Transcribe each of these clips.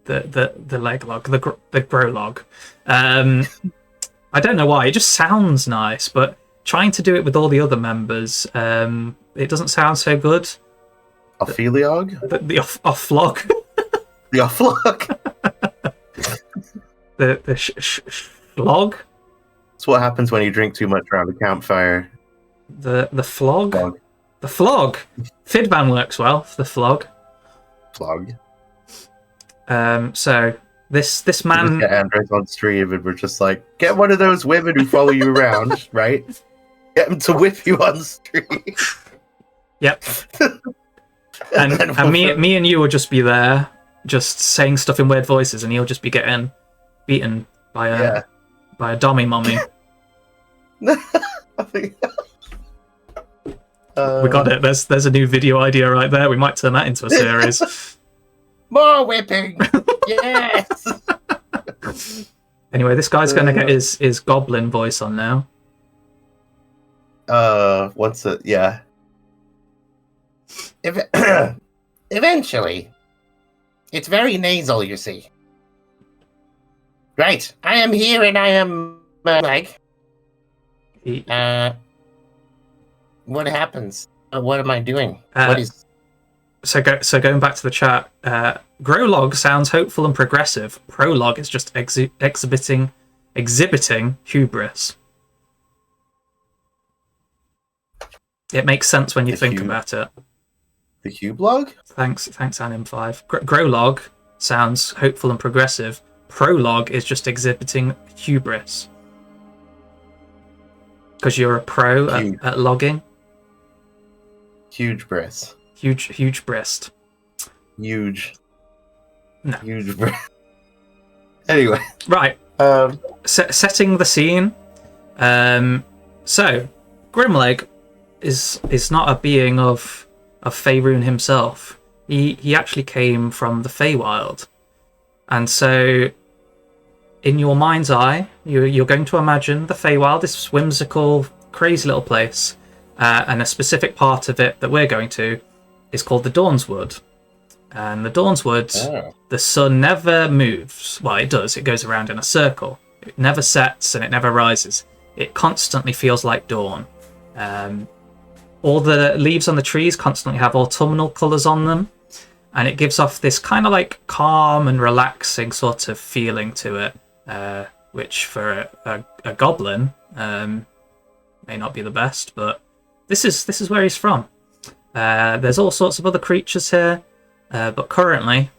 the leg log, the Grologue. I don't know why. It just sounds nice, but trying to do it with all the other members, it doesn't sound so good. Opheliog? The off-flog. The off-flog? the flog? That's what happens when you drink too much around a campfire. The flog? The flog! Fidban works well for the flog. Flog. So this man... You just get Andres on stream and we're just like, get one of those women who follow you around, right? Get them to whip you on stream. Yep. and me and you will just be there, just saying stuff in weird voices, and he'll just be getting beaten by a dommy mommy. I think... we got it. There's a new video idea right there. We might turn that into a series. More whipping! Yes! Anyway, this guy's going to get his goblin voice on now. Yeah. Eventually. It's very nasal, you see. Right, I am here and I am like... what happens? What am I doing? What is... So going back to the chat, Grologue sounds hopeful and progressive. Prologue is just exhibiting hubris. It makes sense when you think about it. The Hublog? Thanks, Anim5. Grologue sounds hopeful and progressive. Prologue is just exhibiting hubris. Because you're a pro at logging. Huge breast. Huge breast. Huge. No. Huge breast. Anyway. Right. Setting the scene. So, Grimleg is not a being of Faerun himself. He actually came from the Feywild. And so, in your mind's eye, you're going to imagine the Feywild, this whimsical, crazy little place. And a specific part of it that we're going to is called the Dawnswood. And the Dawnswood, the sun never moves. Well, it does. It goes around in a circle. It never sets and it never rises. It constantly feels like dawn. All the leaves on the trees constantly have autumnal colours on them. And it gives off this kind of like calm and relaxing sort of feeling to it. Which for a goblin may not be the best, but this is where he's from. There's all sorts of other creatures here, but currently,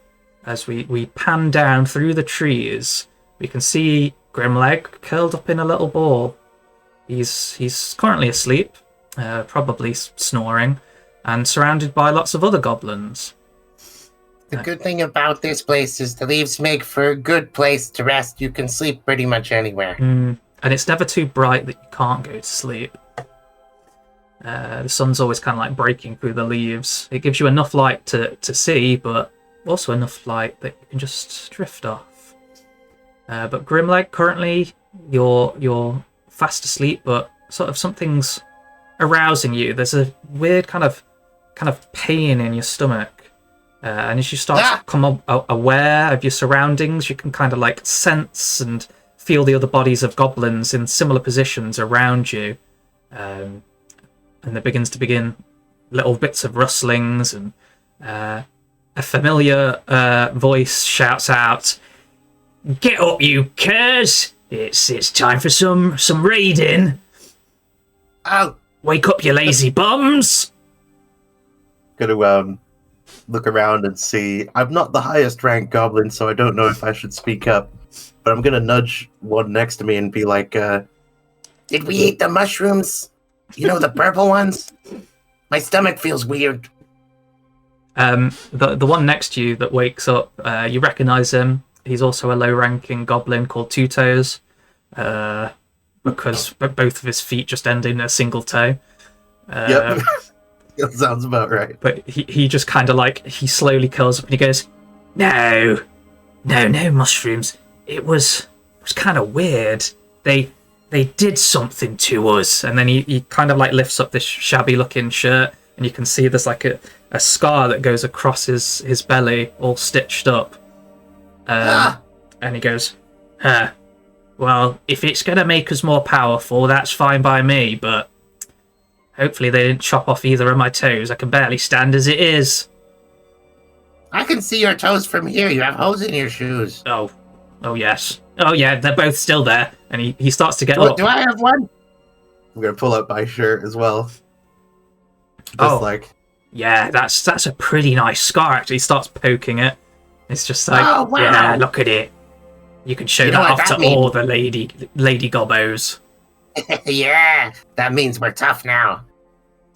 as we pan down through the trees, we can see Grimleg curled up in a little ball. He's currently asleep, probably snoring, and surrounded by lots of other goblins. The good thing about this place is the leaves make for a good place to rest. You can sleep pretty much anywhere. And it's never too bright that you can't go to sleep. The sun's always kind of like breaking through the leaves. It gives you enough light to see, but also enough light that you can just drift off. But Grimleg, currently you're fast asleep, but sort of something's arousing you. There's a weird kind of pain in your stomach. And as you start to become aware of your surroundings, you can kind of like sense and feel the other bodies of goblins in similar positions around you. And there begin little bits of rustlings, and a familiar voice shouts out, "Get up, you curs! It's time for some raiding. Oh, Wake up, you lazy bums! Gonna look around and see. I'm not the highest ranked goblin, so I don't know if I should speak up. But I'm gonna nudge one next to me and be like, did we eat the mushrooms? You know, the purple ones? My stomach feels weird. The one next to you that wakes up, you recognize him. He's also a low-ranking goblin called Two Toes, because both of his feet just end in a single toe. Yep, that sounds about right. But he just kind of like, he slowly curls up and he goes, No mushrooms. It was kind of weird. They did something to us. And then he kind of like lifts up this shabby-looking shirt, and you can see there's like a scar that goes across his belly, all stitched up. And he goes, well, if it's going to make us more powerful, that's fine by me, but hopefully they didn't chop off either of my toes. I can barely stand as it is. I can see your toes from here. You have holes in your shoes. Oh yes. Oh yeah, they're both still there. And he starts to get What, up. do I have one? I'm gonna pull up my shirt as well. Just like, yeah, that's a pretty nice scar. Actually, he starts poking it. It's just like, oh, wow. Yeah, look at it. You can show that off to all the lady gobbos. Yeah, that means we're tough now.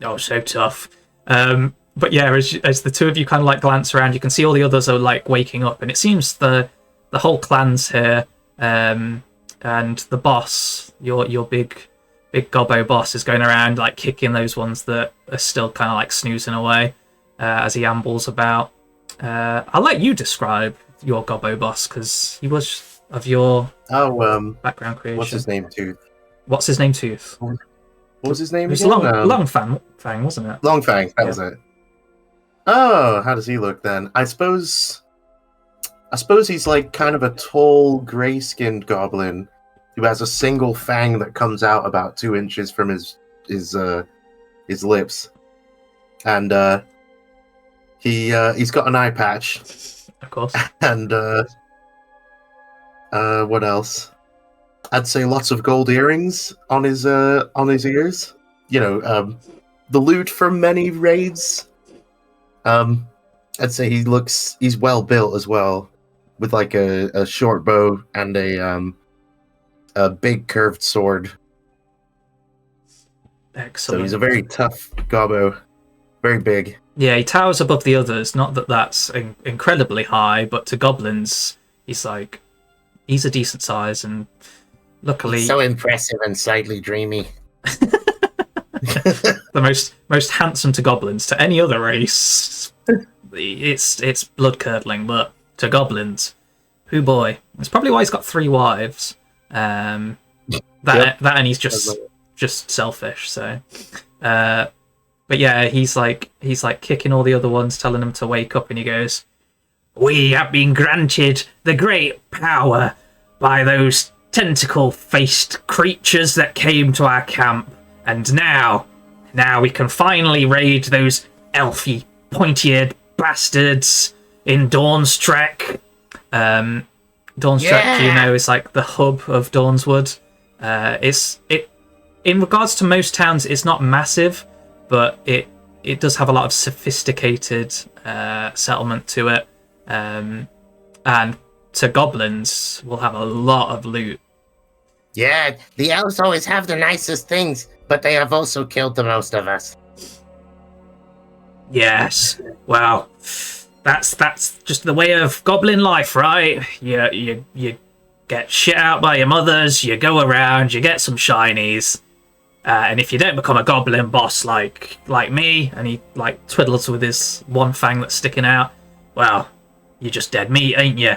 Oh, so tough. But yeah, as the two of you kind of like glance around, you can see all the others are like waking up, and it seems the whole clan's here. And the boss, your big gobbo boss, is going around like kicking those ones that are still kind of like snoozing away as he ambles about. I'll let you describe your gobbo boss because he was of your background creation. What's his name? Tooth. What's his name? Tooth. What was his name? It was again? Long Fang, wasn't it? Long Fang. That was it. Oh, how does he look then? I suppose he's like kind of a tall, grey-skinned goblin who has a single fang that comes out about 2 inches from his lips, and he's got an eye patch, of course, and what else? I'd say lots of gold earrings on his ears. You know, the loot from many raids. I'd say he's well built as well, with like a short bow and a big curved sword. Excellent. So he's a very tough gobbo, very big. Yeah, he towers above the others. Not that that's incredibly high, but to goblins, he's a decent size, and luckily so impressive and slightly dreamy. the most handsome to goblins. To any other race, it's blood curdling, but to goblins, hoo boy. That's probably why he's got 3 wives. That and he's just selfish. So, but yeah, he's like kicking all the other ones, telling them to wake up, and he goes, "We have been granted the great power by those tentacle-faced creatures that came to our camp, and now we can finally raid those elfy, pointy-eared bastards in Dawn's Trek." Dawn's Trek, you know, is like the hub of Dawnswood. In regards to most towns, it's not massive, but it does have a lot of sophisticated settlement to it, and to goblins, we'll have a lot of loot. Yeah, the elves always have the nicest things, but they have also killed the most of us. Yes, well, that's just the way of goblin life, right? You get shit out by your mothers, you go around, you get some shinies, and if you don't become a goblin boss like me, and he like twiddles with his one fang that's sticking out, well, you're just dead meat, ain't you?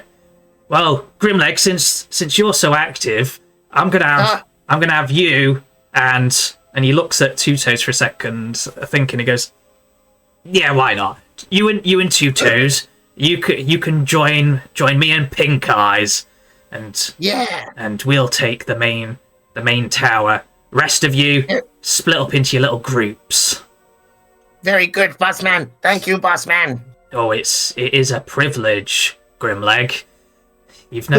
Well, Grimleg, since you're so active, I'm gonna have you, and he looks at Two Toes for a second, thinking. He goes, "Yeah, why not? You and Two Toes, you can join me and Pink Eyes, and we'll take the main tower. Rest of you split up into your little groups." Very good, Bossman. Thank you, Bossman. Oh, it is a privilege, Grimleg. You've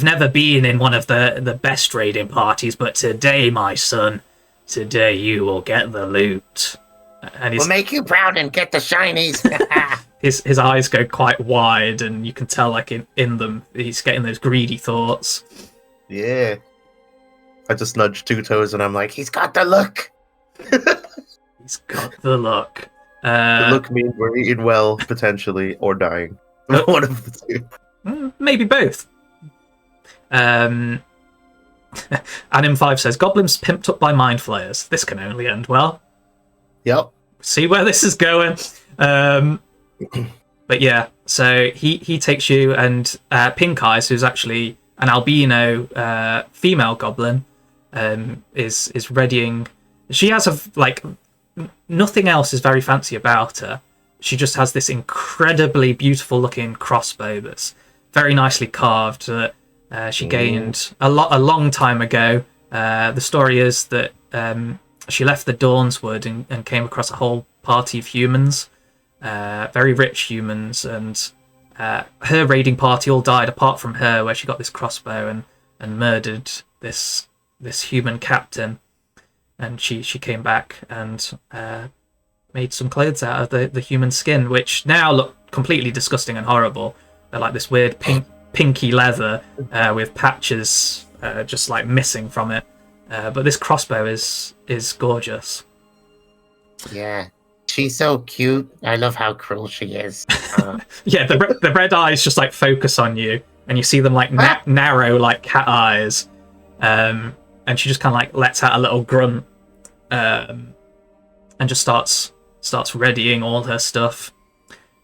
never been in one of the best raiding parties, but today, my son, today you will get the loot. And we'll make you proud and get the shinies. his eyes go quite wide, and you can tell, like in them, he's getting those greedy thoughts. Yeah. I just nudged Two Toes, and I'm like, he's got the look. He's got the look. The look means we're eating well, potentially, or dying. One of the two. Maybe both. Anim 5 says, "Goblins pimped up by mind flayers. This can only end well." Yep. See where this is going. But yeah, so he takes you, and Pink Eyes, who's actually an albino female goblin, is readying. She has nothing else is very fancy about her. She just has this incredibly beautiful looking crossbow that's very nicely carved that she gained a long time ago. The story is that she left the Dawnswood and came across a whole party of humans, very rich humans, and her raiding party all died apart from her, where she got this crossbow and murdered this human captain. And she came back and made some clothes out of the human skin, which now look completely disgusting and horrible. They're like this weird pinky leather with patches just like missing from it. But this crossbow is gorgeous. Yeah. She's so cute. I love how cruel she is. Yeah, the red eyes just like focus on you, and you see them like narrow like cat eyes. And she just kind of like lets out a little grunt, and just starts readying all her stuff.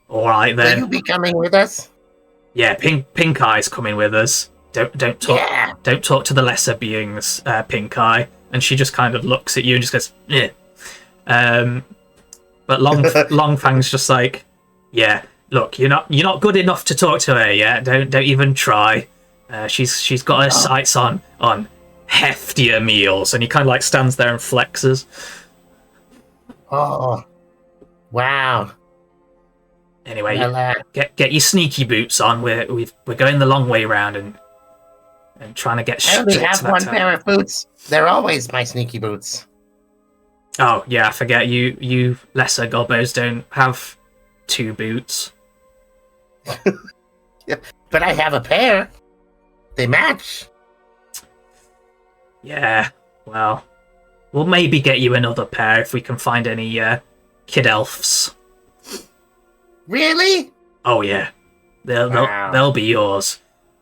All right then. Will you be coming with us? Yeah, Pink Eye's coming with us. Don't talk. Yeah. Don't talk to the lesser beings, Pink Eye. And she just kind of looks at you and just goes, yeah. But Longfang's just like, yeah. Look, you're not good enough to talk to her yet. Don't even try. She's got her sights on heftier meals, and he kind of like stands there and flexes. Oh, wow. Anyway, Well, get your sneaky boots on. We're going the long way round and trying to get I straight only to have that one town. pair of boots. They're always my sneaky boots. Oh yeah, I forget you lesser gobbos don't have two boots. Yeah, but I have a pair. They match. Yeah, well, we'll maybe get you another pair if we can find any kid elves. Really? Oh yeah, Wow. they'll be yours.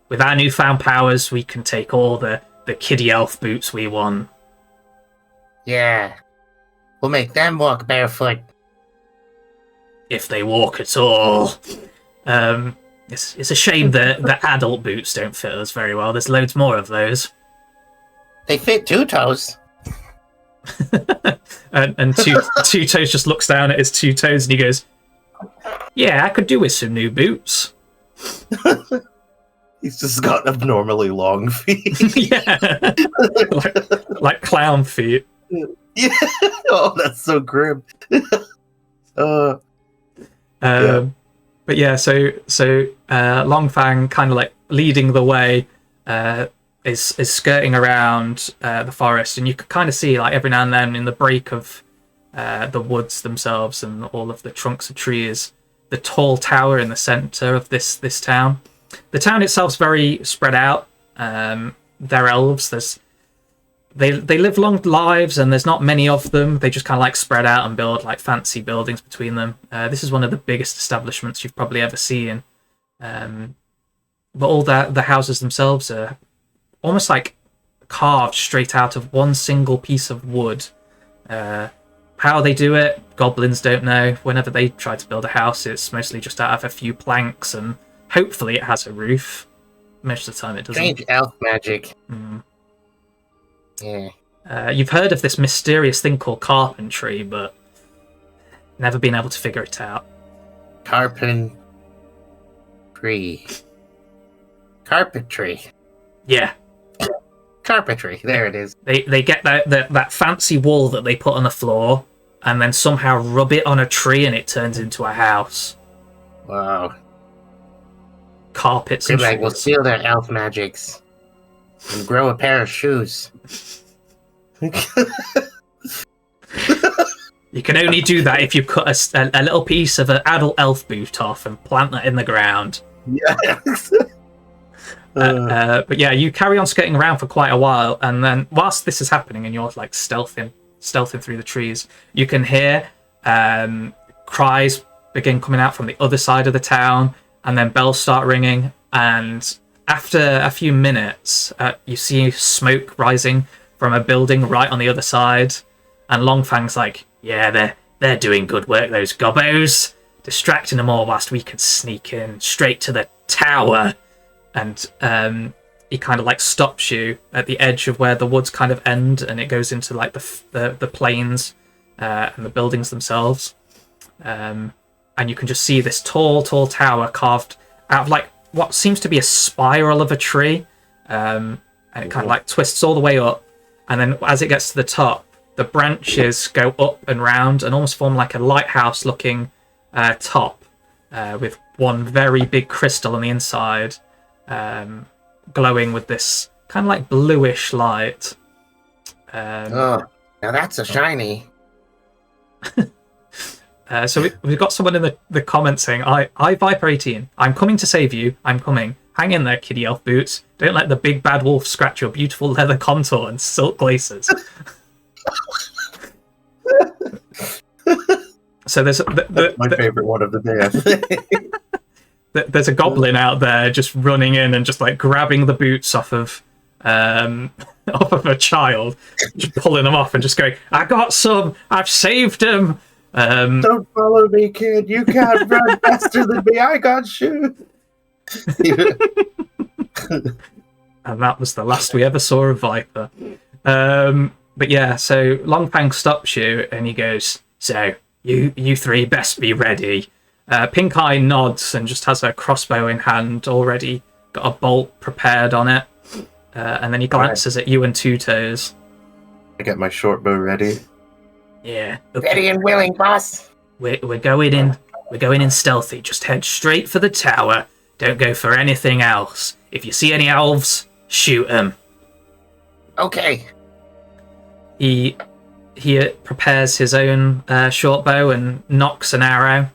With our newfound powers, we can take all the kiddie elf boots we want. Yeah. We'll make them walk barefoot. If they walk at all. It's a shame that the adult boots don't fit us very well. There's loads more of those. They fit 2 toes. and two toes just looks down at his 2 toes and he goes, yeah, I could do with some new boots. He's just got abnormally long feet. Yeah. like clown feet. Yeah. Oh, that's so grim. But yeah, so Longfang kind of like leading the way is skirting around the forest, and you can kind of see like every now and then in the break of the woods themselves and all of the trunks of trees, the tall tower in the center of this town. The town itself's very spread out. They're elves. They live long lives, and there's not many of them. They just kind of like spread out and build like fancy buildings between them. This is one of the biggest establishments you've probably ever seen. But all the houses themselves are almost like carved straight out of one single piece of wood. How they do it, goblins don't know. Whenever they try to build a house, it's mostly just out of a few planks, and hopefully it has a roof. Most of the time it doesn't. Strange elf magic. Mm. Yeah. You've heard of this mysterious thing called carpentry, but never been able to figure it out. Carpentry. Carpentry. Yeah, Carpentry. There it is. they get that fancy wall that they put on the floor, and then somehow rub it on a tree, and it turns into a house. Wow. Carpets and Grimleg will floors. steal their elf magics and grow a pair of shoes. You can only do that if you cut a little piece of an adult elf boot off and plant that in the ground. Yeah. But yeah, you carry on skirting around for quite a while, and then whilst this is happening and you're like stealthing through the trees, you can hear cries begin coming out from the other side of the town, and then bells start ringing, and after a few minutes you see smoke rising from a building right on the other side, and Longfang's like, yeah, they're doing good work, those gobbos, distracting them all whilst we can sneak in straight to the tower. And he kind of like stops you at the edge of where the woods kind of end, and it goes into like the plains and the buildings themselves. And you can just see this tall tower carved out of like what seems to be a spiral of a tree, and it kind of like twists all the way up, and then as it gets to the top, the branches go up and round and almost form like a lighthouse looking top, with one very big crystal on the inside, glowing with this kind of like bluish light. Now that's a shiny. So we've got someone in the comments saying, I Viper 18, I'm coming to save you, I'm coming. Hang in there, kitty elf boots. Don't let the big bad wolf scratch your beautiful leather contour and silk laces. So there's my favorite one of the day, I think. There's a goblin out there just running in and just like grabbing the boots off of off of a child, just pulling them off and just going, I got some, I've saved him. Don't follow me, kid. You can't run faster than me. I got shoes. And that was the last we ever saw of Viper. But yeah, so Longfang stops you and he goes, so you three best be ready. Pink Eye nods and just has a crossbow in hand, already got a bolt prepared on it. And then he glances at you and Two Toes. I get my short bow ready. Yeah. Okay. Ready and willing, boss. We're going in. We're going in stealthy. Just head straight for the tower. Don't go for anything else. If you see any elves, shoot them. Okay. He prepares his own short bow and knocks an arrow,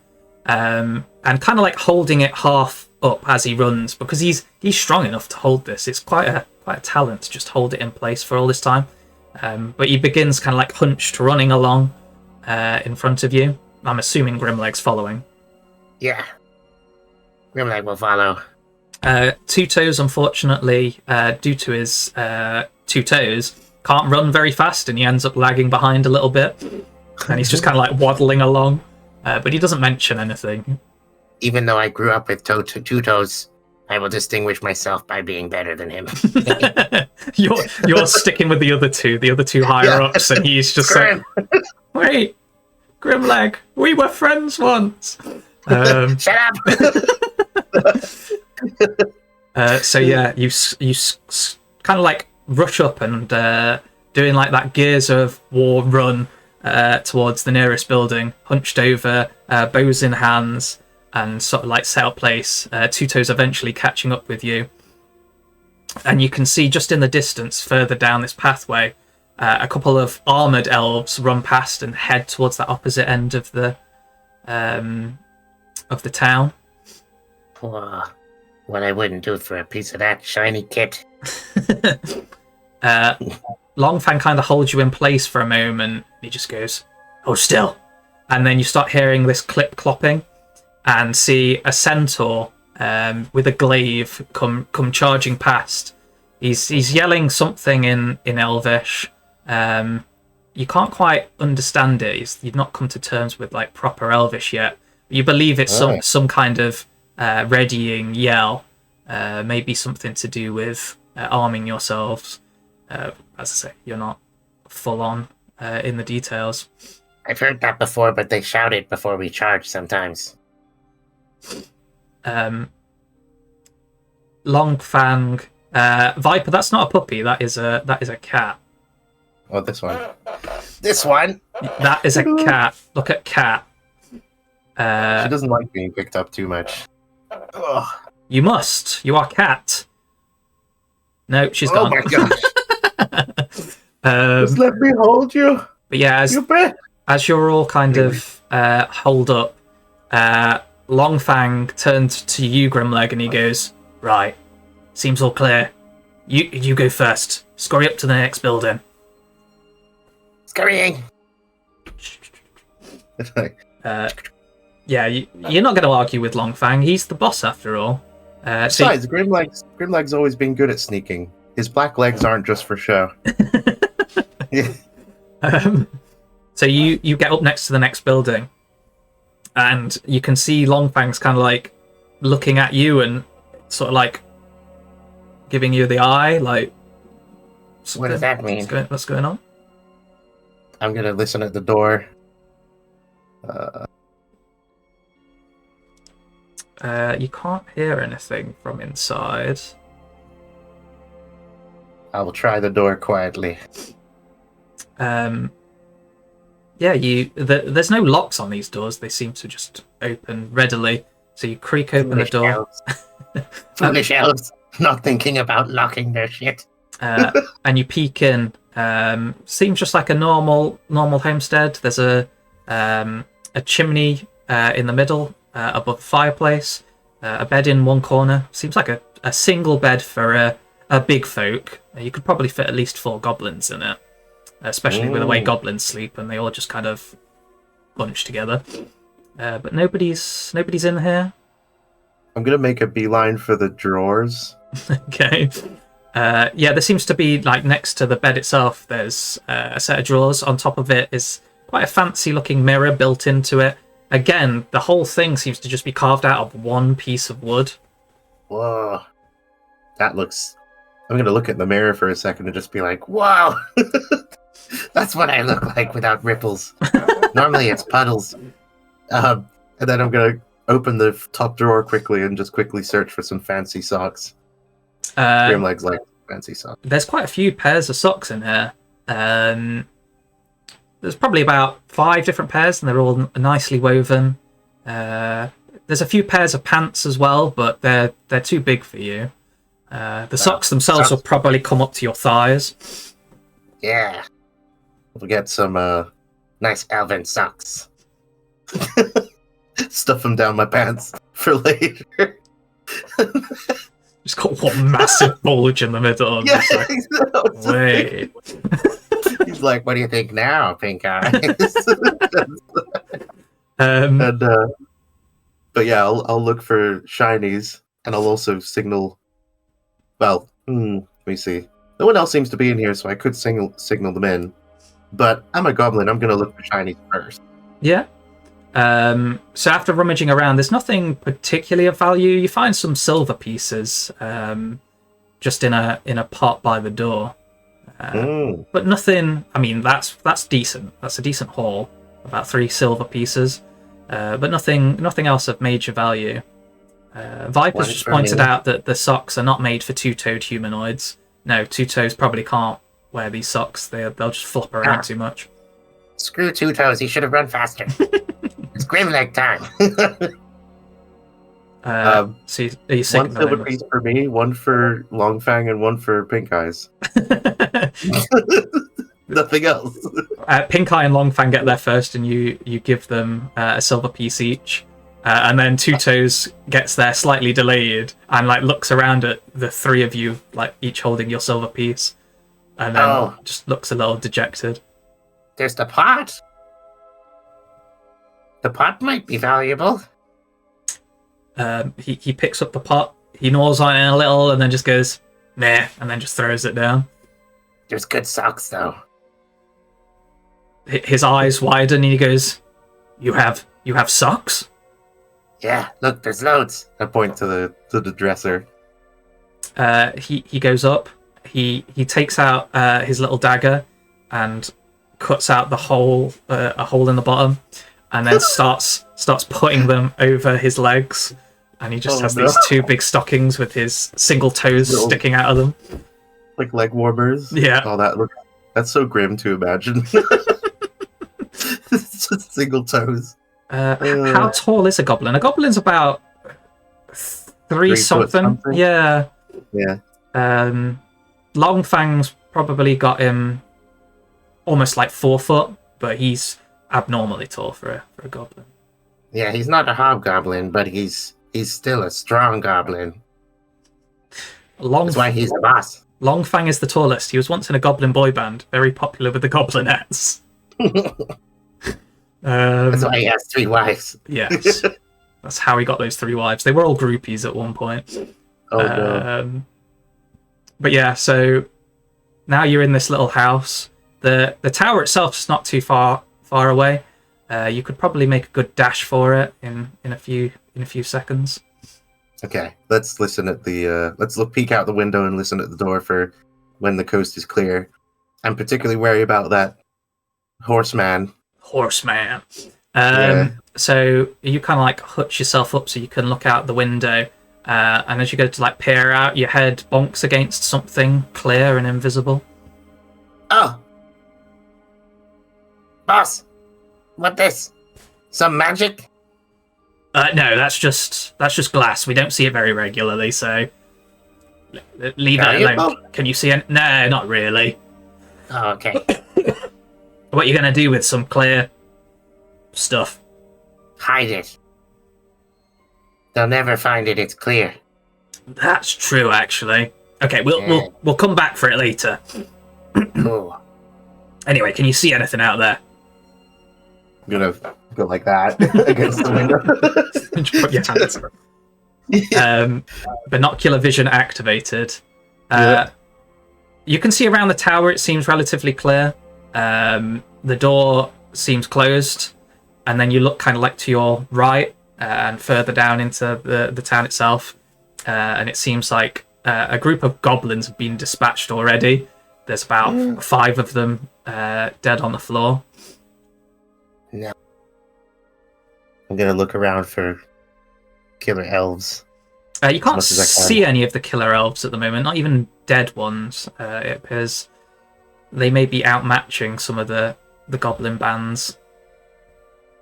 and kind of like holding it half up as he runs, because he's strong enough to hold this. It's quite a talent to just hold it in place for all this time. But he begins kind of like hunched running along in front of you. I'm assuming Grimleg's following. Yeah. Grimleg will follow. Two Toes, unfortunately, due to his 2 toes, can't run very fast, and he ends up lagging behind a little bit. And he's just kind of like waddling along, but he doesn't mention anything. Even though I grew up with 2 toes, I will distinguish myself by being better than him. You're sticking with the other two higher ups, and he's just saying, "Wait, Grimleg, we were friends once." Shut up! So yeah, you kind of like rush up and doing like that Gears of War run towards the nearest building, hunched over, bows in hands, and sort of like set up place. Two Toes eventually catching up with you, and you can see just in the distance, further down this pathway, a couple of armored elves run past and head towards that opposite end of the town. What I wouldn't do for a piece of that shiny kit. Longfang kind of holds you in place for a moment. He just goes, "Hold still," and then you start hearing this clip clopping, and see a centaur with a glaive come charging past. He's yelling something in Elvish. You can't quite understand it. You've not come to terms with like proper Elvish yet. You believe it's some kind of readying yell, maybe something to do with arming yourselves. As I say, you're not full on in the details. I've heard that before, but they shout it before we charge sometimes. Longfang, Viper. That's not a puppy. That is a cat. Oh, this one. This one. That is a cat. Look at cat. She doesn't like being picked up too much. Ugh. You must. You are cat. No, she's Oh gone. my gosh. Just let me hold you. But yeah, as you're all kind of holed up, Longfang turns to you, Grimleg, and he goes, "Right, seems all clear. You go first. Scurry up to the next building." Scurrying. Yeah, you're not going to argue with Longfang. He's the boss after all. Besides, Grimleg's always been good at sneaking. His black legs aren't just for show. So you get up next to the next building, and you can see Longfang's kind of like looking at you and sort of like giving you the eye, like. What does that mean? What's going on? I'm gonna listen at the door. You can't hear anything from inside. I will try the door quietly. Yeah, there's no locks on these doors. They seem to just open readily. So you creak open the door. Elves. Foolish elves, not thinking about locking their shit. And you peek in. Seems just like a normal homestead. There's a chimney in the middle above the fireplace. A bed in one corner. Seems like a single bed for a big folk. You could probably fit at least 4 goblins in it, especially with the way goblins sleep, and they all just kind of bunch together. But nobody's in here. I'm gonna make a beeline for the drawers. Okay. Yeah, there seems to be, like, next to the bed itself, there's a set of drawers. On top of it is quite a fancy-looking mirror built into it. Again, the whole thing seems to just be carved out of one piece of wood. Whoa. That looks... I'm gonna look at the mirror for a second and just be like, wow! That's what I look like without ripples. Normally it's puddles. And then I'm gonna open the top drawer quickly and just quickly search for some fancy socks. Grimlegs like fancy socks. There's quite a few pairs of socks in here. There's probably about 5 different pairs, and they're all nicely woven. There's a few pairs of pants as well, but they're too big for you. The socks themselves will probably come up to your thighs. Yeah. We'll get some Nice elven socks. stuff them down my pants for later. Just got one massive bulge in the middle. And Yeah, like, wait. He's like, what do you think now, pink eyes? Um, But yeah, I'll look for shinies, and I'll also signal. Well, let me see. No one else seems to be in here, so I could signal them in. But I'm a goblin. I'm gonna look for shinies first. Yeah. So after rummaging around, there's nothing particularly of value. You find some silver pieces, just in a pot by the door, but nothing. I mean, that's decent. That's a decent haul. About 3 silver pieces, but nothing else of major value. Viper's just pointed out that the socks are not made for 2-toed humanoids. No, 2-toes probably can't wear these socks. They'll just flop around too much. Screw 2 Toes, he should have run faster. It's Grimleg time. So are you one silver piece for me, one for Longfang, and one for Pink Eyes. Nothing else. Pink Eye and Longfang get there first, and you give them a silver piece each. And then 2 Toes gets there slightly delayed and like looks around at the 3 of you, like each holding your silver piece, and then just looks a little dejected. There's the pot. The pot might be valuable. He picks up the pot, he gnaws on it a little, and then just goes, nah, and then just throws it down. There's good socks though. His eyes widen and he goes, You have socks? Yeah, look, there's loads. I point to the dresser. He goes up. He takes out his little dagger and cuts out a hole in the bottom, and then starts putting them over his legs. And he just has these 2 big stockings with his single toes sticking out of them, like leg warmers. Yeah. Oh, that's so grim to imagine. It's just single toes. How tall is a goblin? A goblin's about 3 something. Yeah. Yeah. Longfang's probably got him almost like 4 foot, but he's abnormally tall for a goblin. Yeah, he's not a hobgoblin, but he's still a strong goblin. That's why he's the boss. Longfang is the tallest. He was once in a goblin boy band, very popular with the goblinettes. That's why he has 3 wives. Yes. That's how he got those 3 wives. They were all groupies at one point. No. But yeah, so now you're in this little house. The tower itself is not too far away. You could probably make a good dash for it in a few seconds. Okay, let's listen at the peek out the window and listen at the door for when the coast is clear. I'm particularly wary about that horseman. Horseman. So you kind of like hutch yourself up so you can look out the window. And as you go to like peer out, your head bonks against something clear and invisible. Oh. Boss, what this? Some magic? No, that's just glass. We don't see it very regularly, so leave it alone. Can you see it? No, not really. Oh, okay. What are you going to do with some clear stuff? Hide it. They'll never find it, it's clear. That's true, actually. Okay, we'll come back for it later. Cool. Anyway, can you see anything out there? I'm gonna go like that against the window. Just put your hands. Binocular vision activated. You can see around the tower. It seems relatively clear. The door seems closed, and then you look kind of like to your right and further down into the town itself, and it seems like a group of goblins have been dispatched already. There's about 5 of them dead on the floor. No. I'm gonna look around for killer elves. You can't see any of the killer elves at the moment, not even dead ones. It appears they may be outmatching some of the goblin bands.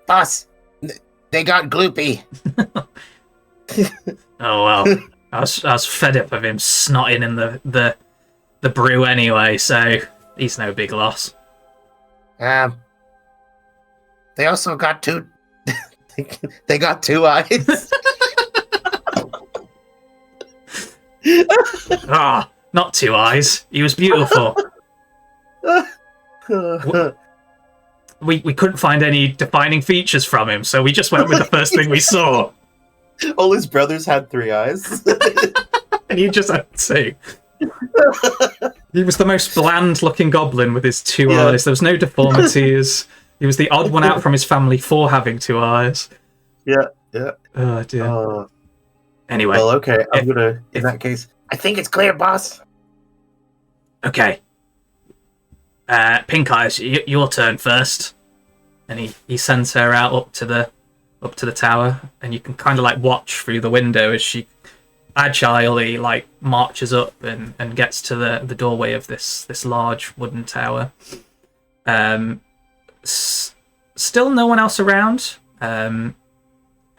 Boss, they got gloopy. Oh well, I was fed up of him snotting in the brew anyway, so he's no big loss. They also got 2. They got 2 eyes. Ah, not 2 eyes. He was beautiful. We couldn't find any defining features from him, so we just went with the first thing we saw. All his brothers had 3 eyes. And he just had 2. He was the most bland-looking goblin with his 2 eyes. There was no deformities. He was the odd one out from his family for having 2 eyes. Yeah. Oh, dear. Anyway. Well, okay. I'm gonna... In that case... I think it's clear, boss. Okay. Pink Eyes, your turn first. And he sends her out up to the tower, and you can kind of like watch through the window as she agilely like marches up and gets to the doorway of this large wooden tower. Still no one else around.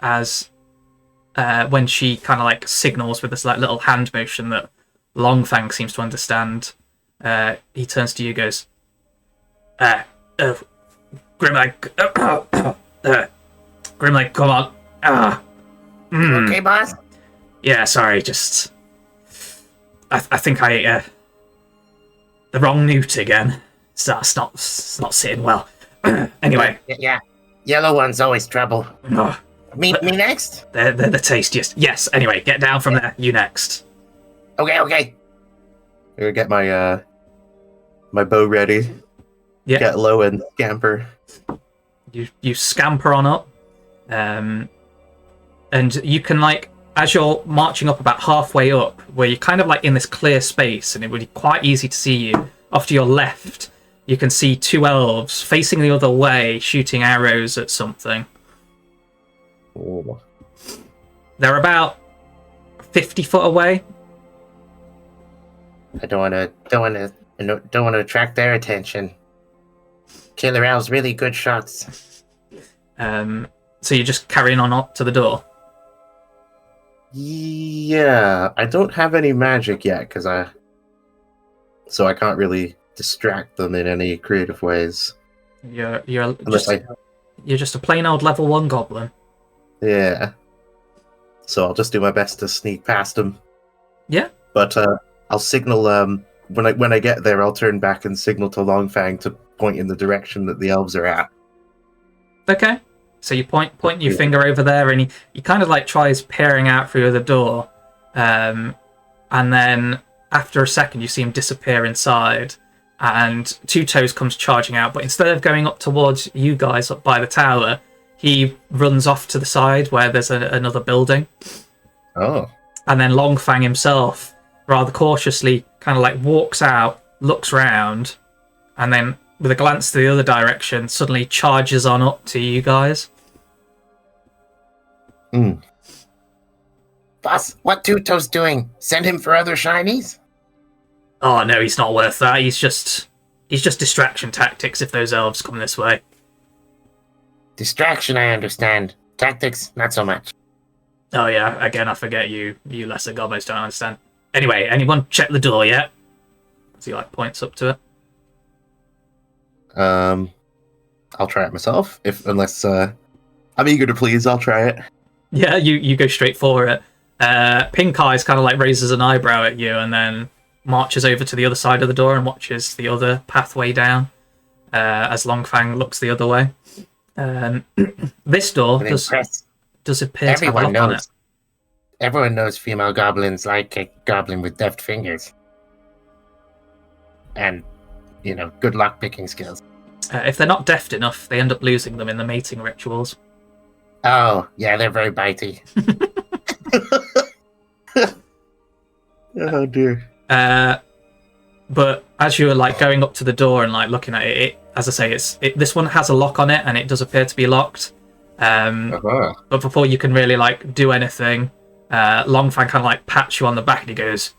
As when she kind of like signals with this like little hand motion that Longfang seems to understand, he turns to you, goes, Grimleg, Grimleg, come on. Okay, boss? Yeah, sorry, just... I think I ate the wrong newt again. So it's not sitting well. Anyway. Yeah. Yellow one's always trouble. Me next? They're the tastiest. Yes, anyway, get down from there. You next. Okay. I'm gonna get my my bow ready. Yeah. Get low and scamper. You scamper on up. And you can, like, as you're marching up about halfway up, where you're kind of like in this clear space, and it would be quite easy to see you, off to your left, you can see 2 elves facing the other way, shooting arrows at something. Oh. They're about 50 foot away. I don't want to attract their attention. Killer elves, really good shots. So you're just carrying on up to the door. Yeah, I don't have any magic yet so I can't really distract them in any creative ways. You're just a plain old level 1 goblin. Yeah. So I'll just do my best to sneak past them. Yeah. But I'll signal when I get there. I'll turn back and signal to Longfang to point in the direction that the elves are at. Okay. So you point your finger over there, and he kind of like tries peering out through the door, and then after a second you see him disappear inside, and Two Toes comes charging out, but instead of going up towards you guys up by the tower, he runs off to the side where there's another building. Oh. And then Longfang himself, rather cautiously, kind of like walks out, looks round, and then with a glance to the other direction, suddenly charges on up to you guys. Mm. Boss, what Two Toes doing? Send him for other shinies? Oh no, he's not worth that. He's just distraction tactics if those elves come this way. Distraction, I understand. Tactics, not so much. Oh yeah, again I forget you lesser gobbos don't understand. Anyway, anyone check the door yet? As he like points up to it. I'll try it myself. Unless I'm eager to please, I'll try it. Yeah, you go straight for it. Pink Eyes kind of like raises an eyebrow at you and then marches over to the other side of the door and watches the other pathway down as Longfang looks the other way. This door does appear to have a lock on it. Everyone knows female goblins like a goblin with deft fingers. And, good luck picking skills. If they're not deft enough, they end up losing them in the mating rituals. Oh, yeah, they're very bitey. Oh dear. But as you're like going up to the door and like looking at it, as I say, this one has a lock on it and it does appear to be locked. But before you can really like do anything, Longfang kind of like pats you on the back and he goes,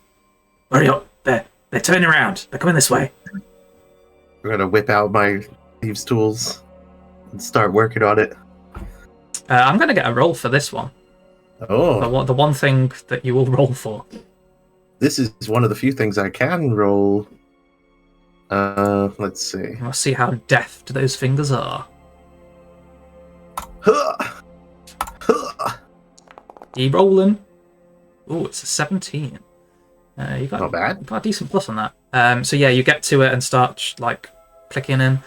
"Hurry up! They're turning around. They're coming this way." I'm gonna whip out my thieves' tools and start working on it. I'm gonna get a roll for this one. Oh, The one thing that you will roll for. This is one of the few things I can roll. Let's see. Let's see how deft those fingers are. You rolling? Oh, it's a 17. You got Not bad. You got a decent plus on that. So yeah, you get to it and start like clicking in.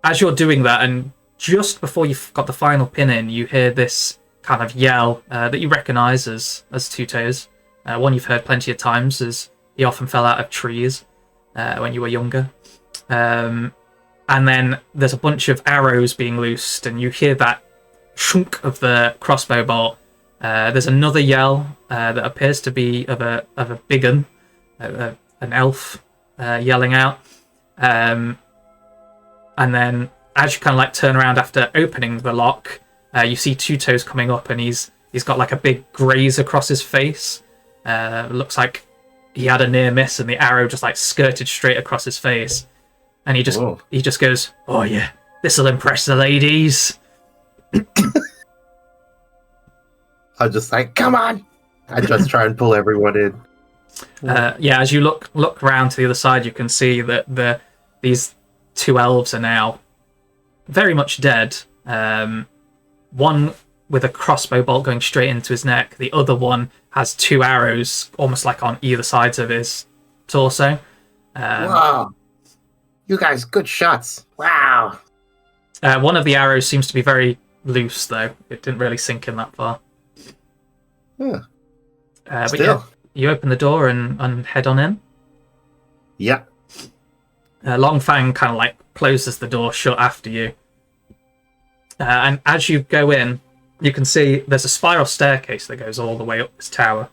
As you're doing that, and just before you've got the final pin in, you hear this kind of yell that you recognise as Two Toes. One you've heard plenty of times, as he often fell out of trees when you were younger. And then there's a bunch of arrows being loosed, and you hear that shunk of the crossbow bolt. There's another yell that appears to be of a big un, an elf yelling out. And then as you kind of like turn around after opening the lock, you see Two Toes coming up, and he's got like a big graze across his face. Looks like he had a near miss, and the arrow just like skirted straight across his face. And he just goes, "Oh yeah, this'll impress the ladies." I'm just like, come on! I just try and pull everyone in. Yeah, as you look around to the other side, you can see that these two elves are now very much dead. One with a crossbow bolt going straight into his neck. The other one has two arrows, almost like on either sides of his torso. Wow. You guys, good shots. Wow. One of the arrows seems to be very loose, though. It didn't really sink in that far. Huh. But yeah, you open the door and head on in. Yeah. Longfang kind of like closes the door shut after you. And as you go in, you can see there's a spiral staircase that goes all the way up this tower,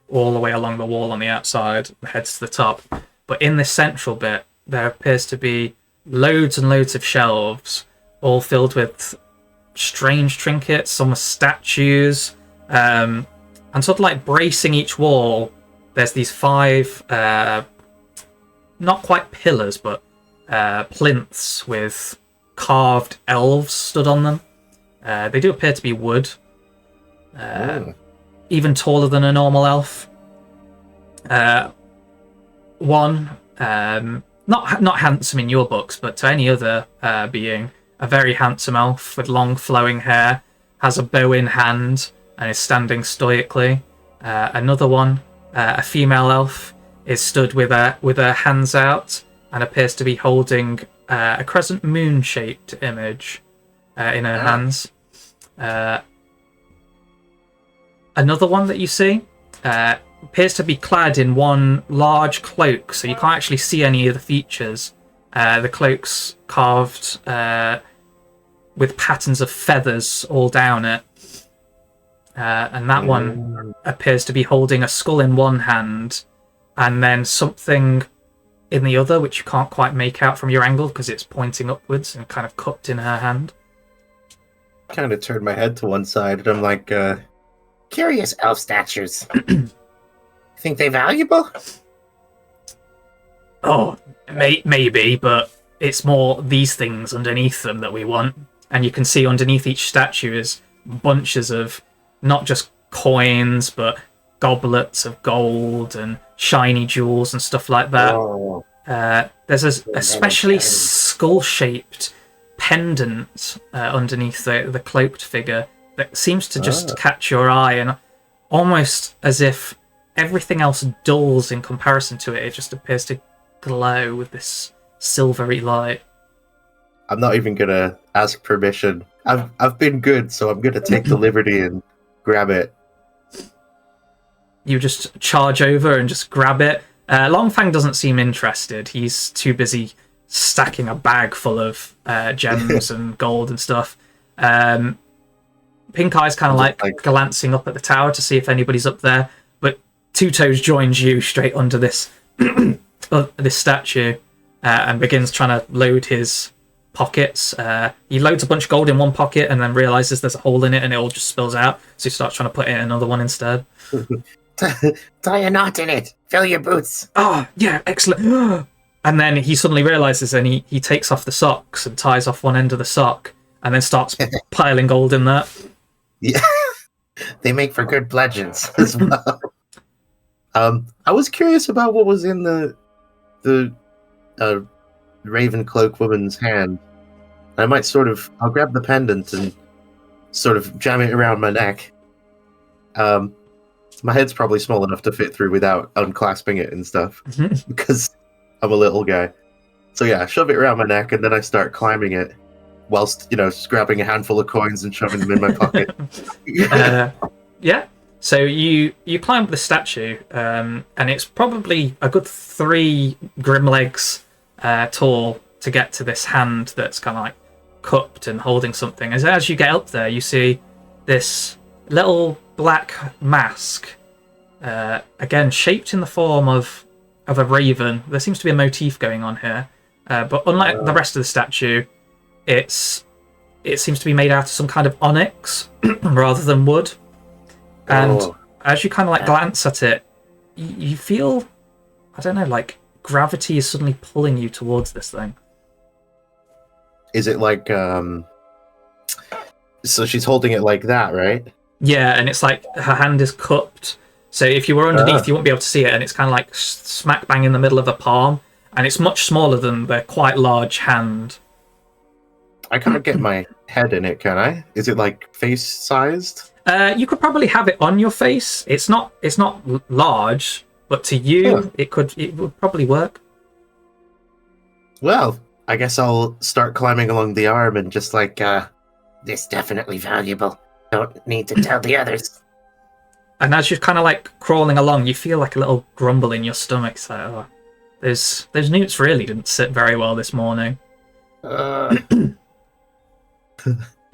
all the way along the wall on the outside, and heads to the top. But in this central bit, there appears to be loads and loads of shelves, all filled with strange trinkets, some with statues, and sort of like bracing each wall, there's these 5, not quite pillars, but plinths with carved elves stood on them. They do appear to be wood, even taller than a normal elf. One, not handsome in your books, but to any other being, a very handsome elf with long flowing hair, has a bow in hand and is standing stoically. Another one, a female elf, is stood with her hands out and appears to be holding a crescent moon-shaped image in her hands. Another one that you see appears to be clad in one large cloak, so you can't actually see any of the features. The cloak's carved with patterns of feathers all down it. And that one appears to be holding a skull in one hand and then something in the other, which you can't quite make out from your angle because it's pointing upwards and kind of cupped in her hand. kind of turn my head to one side, and I'm like, Curious elf statues. Think they valuable? Oh, maybe, but it's more these things underneath them that we want. And you can see underneath each statue is bunches of not just coins, but goblets of gold and shiny jewels and stuff like that. oh, There's a especially skull-shaped pendant underneath the cloaked figure that seems to just catch your eye, and almost as if everything else dulls in comparison to it, it just appears to glow with this silvery light. I'm not even gonna ask permission. I've been good, so I'm gonna take the liberty and grab it. You just charge over and just grab it. Longfang doesn't seem interested. He's too busy stacking a bag full of gems and gold and stuff. Pink Eye's kind of like glancing up at the tower to see if anybody's up there, but Two Toes joins you straight under this this statue and begins trying to load his pockets. He loads a bunch of gold in one pocket and then realizes there's a hole in it and it all just spills out, so he starts trying to put it in another one instead. Tie a knot in it. Fill your boots. Oh, yeah, excellent. And then he suddenly realizes and he takes off the socks and ties off one end of the sock and then starts piling gold in that. Yeah, They make for good bludgeons as well. I was curious about what was in the Raven Cloak woman's hand. I'll grab the pendant and sort of jam it around my neck. My head's probably small enough to fit through without unclasping it and stuff, because I'm a little guy. So yeah, shove it around my neck, and then I start climbing it, whilst, just grabbing a handful of coins and shoving them in my pocket. Yeah. So you climb up the statue, and it's probably a good 3 Grimlegs tall to get to this hand that's kind of like cupped and holding something. As you get up there, you see this little black mask, again shaped in the form of a raven. There seems to be a motif going on here, but unlike the rest of the statue, it seems to be made out of some kind of onyx rather than wood. And as you kind of like glance at it, you feel, I don't know, like gravity is suddenly pulling you towards this thing. Is it like so she's holding it like that, right? Yeah, and it's like her hand is cupped, so if you were underneath you wouldn't be able to see it, and it's kind of like smack bang in the middle of a palm, and it's much smaller than the quite large hand. I can't get my head in it, can I? Is it like face sized? You could probably have it on your face. It's not large, but to you it would probably work. Well, I guess I'll start climbing along the arm and just like This definitely valuable. Don't need to tell the others. And as you're kind of like crawling along, you feel like a little grumble in your stomach. It's like, oh, those newts really didn't sit very well this morning. And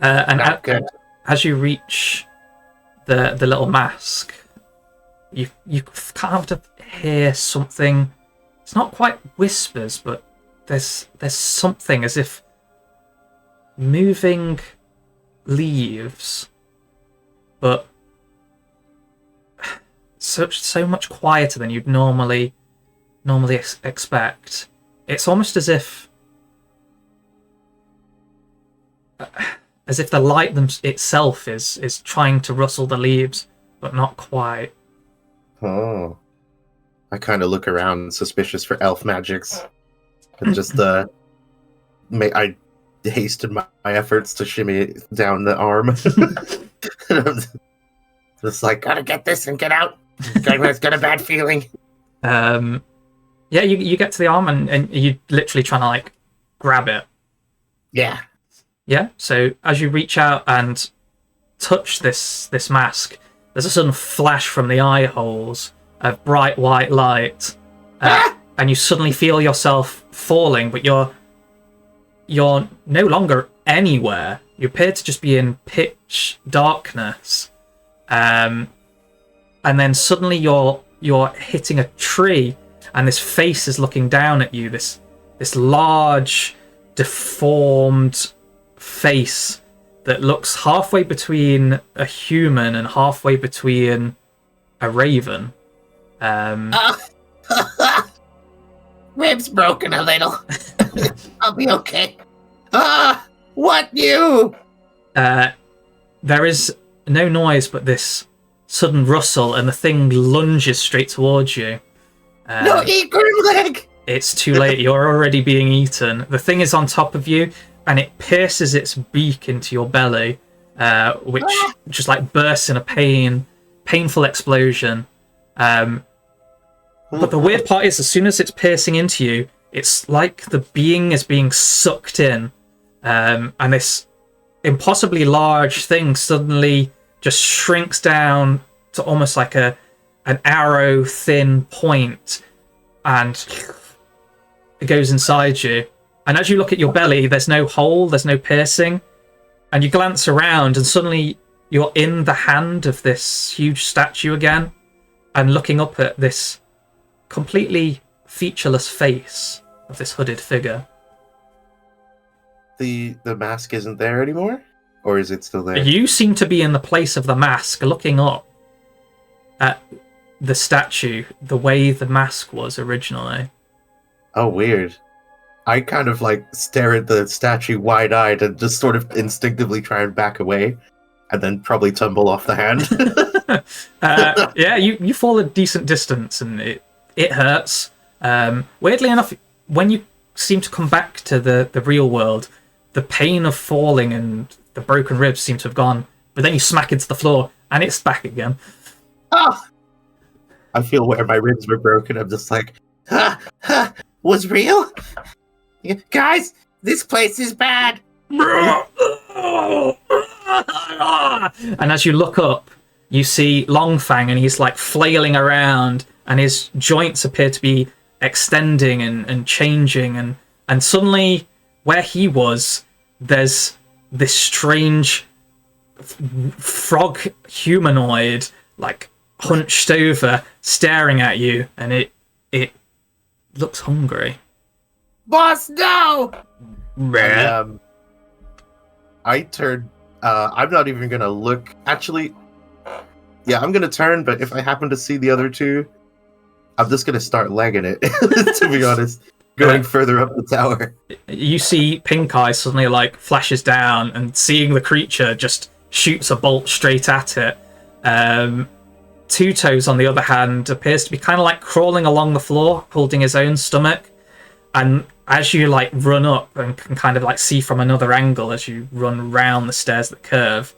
as you reach the little mask, you kind of hear something. It's not quite whispers, but there's something as if moving leaves, but so much quieter than you'd normally expect. It's almost as if the light itself is trying to rustle the leaves, but not quite. Oh, I kind of look around, suspicious for elf magics, and just I hasten my efforts to shimmy it down the arm. I'm just like, Gotta get this and get out. Grimleg's got a bad feeling. Yeah, you get to the arm and you literally trying to like grab it. Yeah. Yeah, so as you reach out and touch this mask, there's a sudden flash from the eye holes of bright white light, and you suddenly feel yourself falling, but you're no longer anywhere. You appear to just be in pitch darkness, and then suddenly you're hitting a tree, and this face is looking down at you. This large, deformed face that looks halfway between a human and halfway between a raven. Ribs broken a little. I'll be okay. What you? There is no noise but this sudden rustle, and the thing lunges straight towards you. No, eat Grimleg! It's too late. You're already being eaten. The thing is on top of you, and it pierces its beak into your belly, which just like bursts in a painful explosion. But the weird part is, as soon as it's piercing into you, it's like the being is being sucked in, and this impossibly large thing suddenly just shrinks down to almost like an arrow thin point, and it goes inside you. And as you look at your belly, there's no hole, there's no piercing, and you glance around and suddenly you're in the hand of this huge statue again, and looking up at this completely featureless face of this hooded figure. The mask isn't there anymore? Or is it still there? You seem to be in the place of the mask, looking up at the statue the way the mask was originally. Oh, weird. I kind of like stare at the statue wide-eyed and just sort of instinctively try and back away, and then probably tumble off the hand. Yeah, you fall a decent distance, and it hurts. Weirdly enough, when you seem to come back to the real world, the pain of falling and the broken ribs seem to have gone, but then you smack into the floor, and it's back again. Oh! I feel where my ribs were broken. I'm just like, Was real? Guys, this place is bad. And as you look up, you see Longfang, and he's like flailing around, and his joints appear to be extending and changing, and suddenly where he was, there's this strange frog humanoid like hunched over staring at you, and it looks hungry. Boss, no! I turn. I'm not even gonna look. Actually, yeah, I'm gonna turn. But if I happen to see the other two, I'm just gonna start legging it. To be honest, going further up the tower. You see Pink Eye suddenly like flashes down, and seeing the creature just shoots a bolt straight at it. Two Toes, on the other hand, appears to be kind of like crawling along the floor, holding his own stomach. And as you like run up and can kind of like see from another angle as you run round the stairs that curve,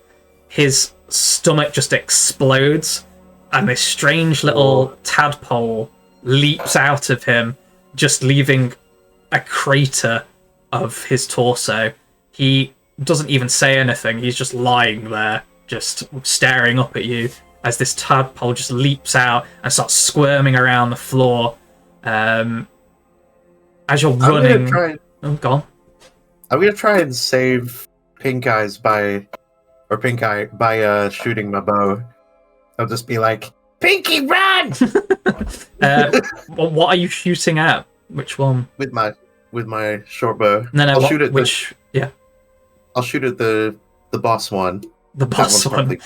his stomach just explodes, and this strange little tadpole leaps out of him, just leaving a crater of his torso. He doesn't even say anything. He's just lying there, just staring up at you as this tadpole just leaps out and starts squirming around the floor. As you're running... go on. I'm gonna try and save Pink Eye by shooting my bow. I'll just be like, Pinky, run! What are you shooting at? Which one? with my short bow. No, I'll shoot at I'll shoot at the boss one. The boss one. Probably,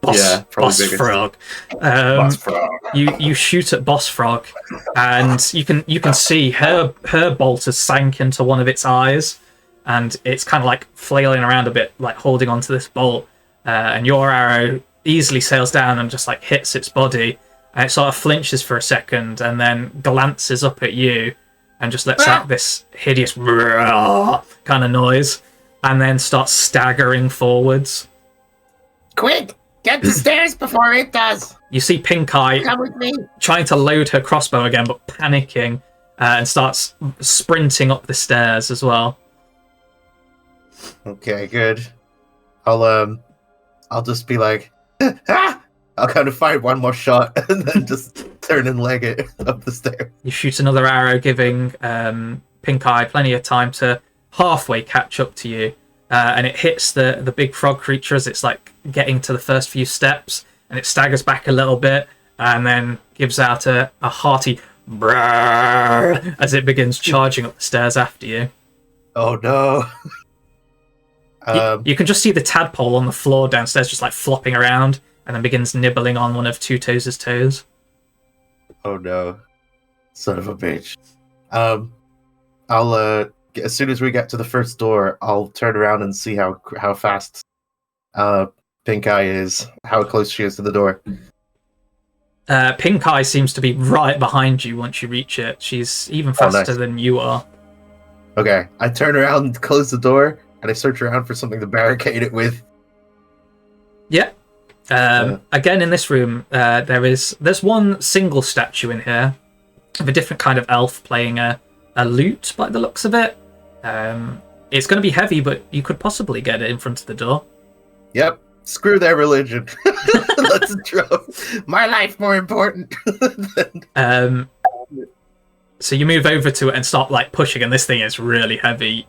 Boss biggest. Frog. Boss Frog. You shoot at Boss Frog, and you can see her bolt has sank into one of its eyes, and it's kind of like flailing around a bit, like holding onto this bolt. And your arrow easily sails down and just like hits its body, and it sort of flinches for a second, and then glances up at you, and just lets out this hideous kind of noise, and then starts staggering forwards. Quick! Get the stairs before it does! You see Pink Eye Come with me! trying to load her crossbow again, but panicking, and starts sprinting up the stairs as well. Okay, good. I'll just be like, I'll kind of fire one more shot and then just turn and leg it up the stairs. You shoot another arrow, giving Pink Eye plenty of time to halfway catch up to you, and it hits the big frog creature as it's like getting to the first few steps, and it staggers back a little bit, and then gives out a hearty brrr as it begins charging up the stairs after you. Oh no. You can just see the tadpole on the floor downstairs just like flopping around and then begins nibbling on one of Two Toes' toes. Oh no. Son of a bitch. I'll as soon as we get to the first door, I'll turn around and see how fast Pink Eye is, how close she is to the door. Pink Eye seems to be right behind you once you reach it. She's even faster than you are. Okay, I turn around, close the door, and I search around for something to barricade it with. Yeah. Again, in this room, there's one single statue in here of a different kind of elf playing a lute by the looks of it. It's going to be heavy, but you could possibly get it in front of the door. Yep. Screw their religion. Let's drop. My life more important. So you move over to it and start like pushing, and this thing is really heavy.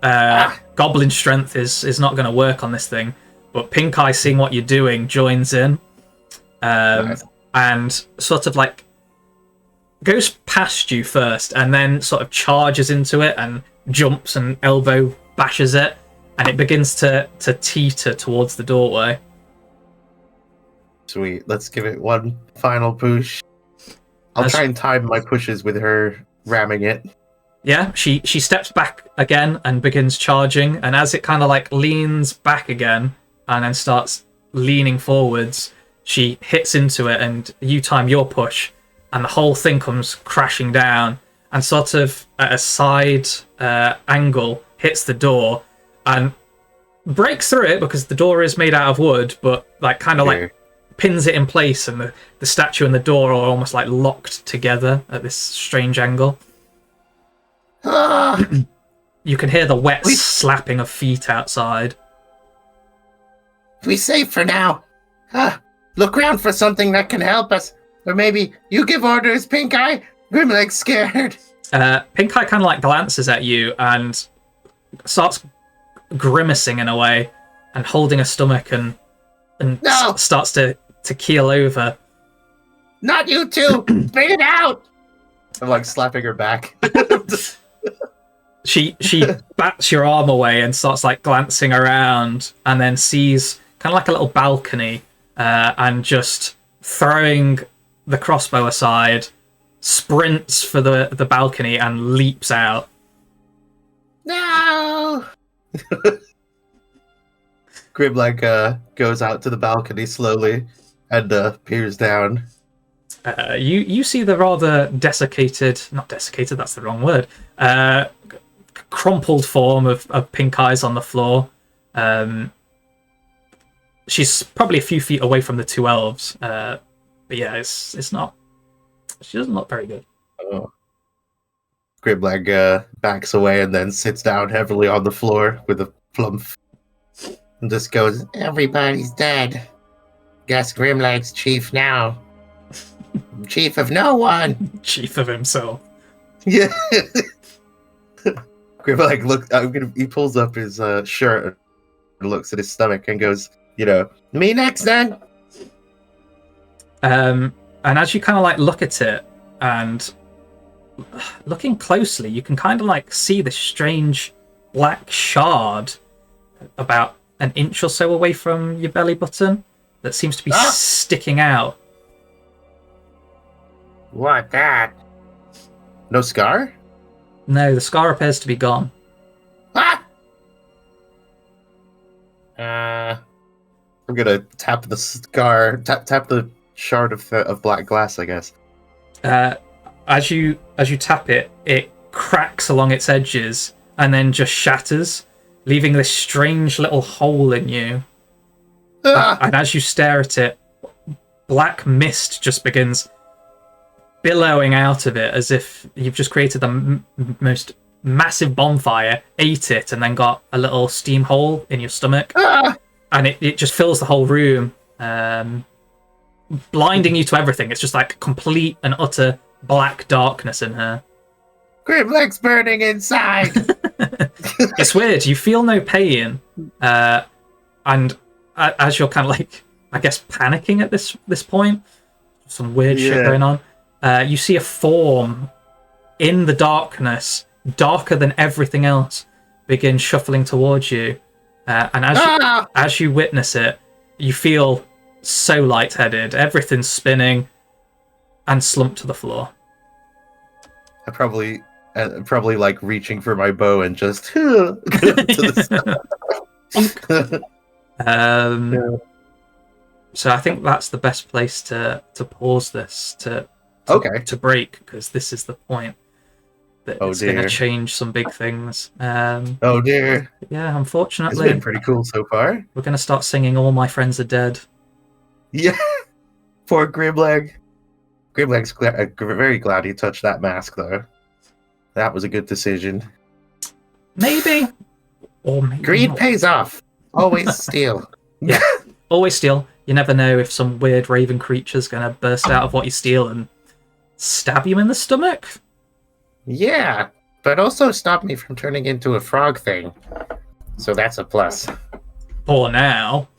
Goblin strength is not going to work on this thing, but Pink Eye, seeing what you're doing, joins in, Nice. and sort of like goes past you first, and then sort of charges into it and jumps and elbow bashes it, and it begins to teeter towards the doorway. Sweet. Let's give it one final push. I'll try and time my pushes with her ramming it. Yeah, she steps back again and begins charging, and as it kind of like leans back again and then starts leaning forwards, she hits into it, and you time your push, and the whole thing comes crashing down and sort of at a side angle hits the door and breaks through it because the door is made out of wood, but like kind of like pins it in place, and the statue and the door are almost like locked together at this strange angle. You can hear the wet slapping of feet outside. We safe for now. Look around for something that can help us. Or maybe you give orders, Pink Eye. Grimleg's scared. Pink Eye kind of like glances at you and starts grimacing in a way and holding her stomach and starts to keel over. Not you two! Spit it out! I'm like slapping her back. She bats your arm away and starts like glancing around, and then sees kind of like a little balcony, and just throwing the crossbow aside, sprints for the balcony and leaps out. No! Grimleg goes out to the balcony slowly and peers down. You see the rather not desiccated, that's the wrong word, crumpled form of Pink Eyes on the floor. She's probably a few feet away from the two elves, but yeah, it's not, she doesn't look very good. Oh. Grimleg backs away and then sits down heavily on the floor with a plump and just goes, Everybody's dead. Guess Grimleg's chief now. Chief of no one. Chief of himself. Yeah. Grimleg he pulls up his shirt and looks at his stomach and goes, Me next then. And as you kind of like look at it and looking closely, you can kind of like see this strange black shard about an inch or so away from your belly button that seems to be sticking out. What that? No scar? No, the scar appears to be gone. I'm gonna tap the scar, tap the shard of black glass, I guess. As you tap it, it cracks along its edges and then just shatters, leaving this strange little hole in you. And as you stare at it, black mist just begins billowing out of it, as if you've just created the most massive bonfire, ate it, and then got a little steam hole in your stomach. And it just fills the whole room, blinding you to everything. It's just like complete and utter black darkness in here. Grimleg's burning inside. It's weird. You feel no pain, and as you're kind of like, I guess, panicking at this point, some weird shit going on. You see a form in the darkness, darker than everything else, begin shuffling towards you. And as you witness it, you feel so lightheaded. Everything's spinning and slump to the floor. I probably like reaching for my bow and just to the So I think that's the best place to pause this to break, because this is the point that it's going to change some big things. Oh dear. Yeah, unfortunately. It's been pretty cool so far. We're going to start singing All My Friends Are Dead. Yeah. Poor Grimleg. Grimleg's very glad he touched that mask, though. That was a good decision. Maybe. Or maybe Greed not. pays off. Always steal. Yeah. Always steal. You never know if some weird raven creature's going to burst out of what you steal and stab you in the stomach. Yeah, but also stop me from turning into a frog thing. So that's a plus. For now.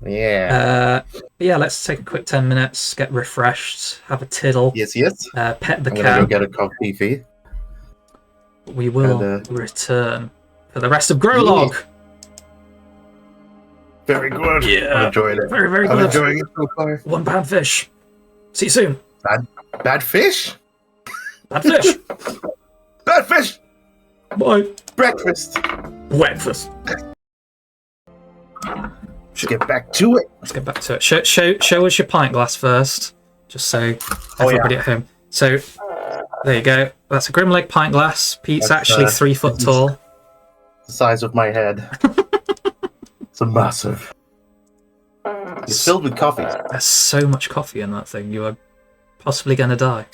Yeah. Yeah, let's take a quick 10 minutes, get refreshed, have a tiddle. Yes. Pet the I'm cat. gonna go get a coffee. We will return for the rest of Grologue. Very good. Yeah. I'm enjoying it. Very, very good. I'm enjoying it so far. 1 pound fish. See you soon. Bad fish? Bad fish. Bad fish! Bye. Breakfast. Breakfast. Let's get back to it. Let's get back to it. Show us your pint glass first, just so everybody at home. So there you go. That's a Grimleg pint glass. Pete's actually 3 foot tall. The size of my head. It's a massive. It's filled with coffee. There's so much coffee in that thing. You are possibly going to die.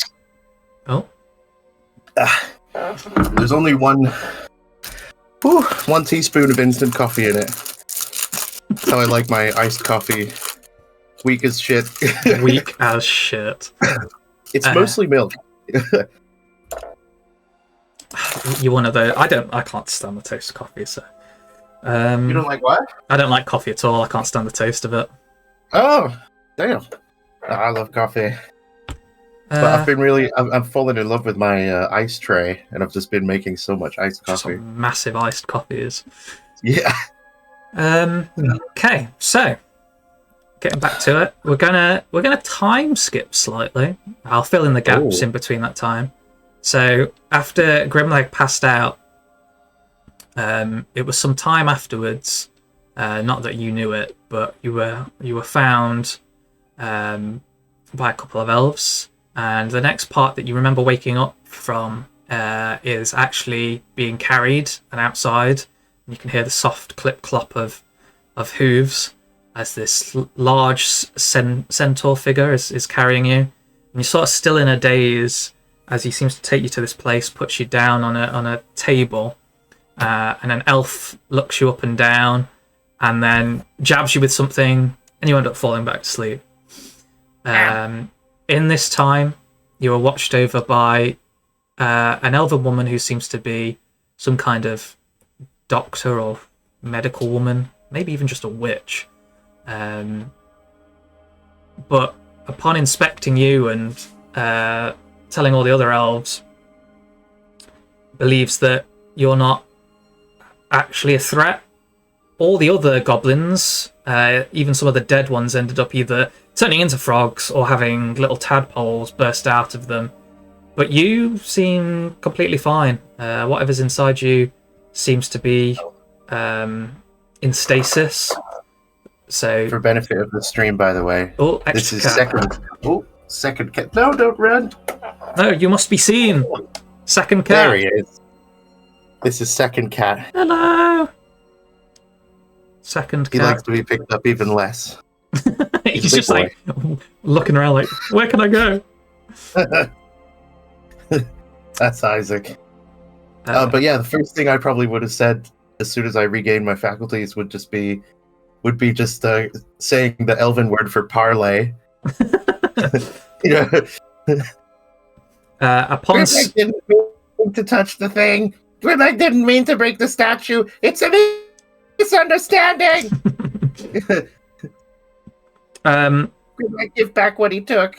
Oh. There's only one teaspoon of instant coffee in it. That's how I like my iced coffee. Weak as shit. Weak as shit. It's mostly milk. You're one of those. I can't stand the taste of coffee, so. You don't like what? I don't like coffee at all. I can't stand the taste of it. Oh, damn. I love coffee. But I've fallen in love with my ice tray, and I've just been making so much iced coffee. Some massive iced coffees. Yeah. Okay, so getting back to it, we're gonna time skip slightly. I'll fill in the gaps in between that time. So after Grimleg passed out, it was some time afterwards. Not that you knew it, but you were found by a couple of elves. And the next part that you remember waking up from is actually being carried and outside. And you can hear the soft clip-clop of hooves as this large centaur figure is carrying you. And you're sort of still in a daze as he seems to take you to this place, puts you down on a table, and an elf looks you up and down and then jabs you with something, and you end up falling back to sleep. In this time, you are watched over by an elven woman who seems to be some kind of doctor or medical woman, maybe even just a witch. But upon inspecting you and telling all the other elves, believes that you're not actually a threat. All the other goblins, even some of the dead ones, ended up either turning into frogs or having little tadpoles burst out of them. But you seem completely fine. Whatever's inside you seems to be in stasis. So, for benefit of the stream, by the way, this is cat. second cat. No, don't run. No, you must be seen. Second cat. There he is. This is second cat. Hello. Second cat. He likes to be picked up even less. He's just like looking around like, where can I go? That's Isaac. But yeah, the first thing I probably would have said as soon as I regained my faculties would be just saying the elven word for parlay. Upon Grimleg didn't mean to touch the thing. Grimleg didn't mean to break the statue. It's a misunderstanding. Grimleg, give back what he took.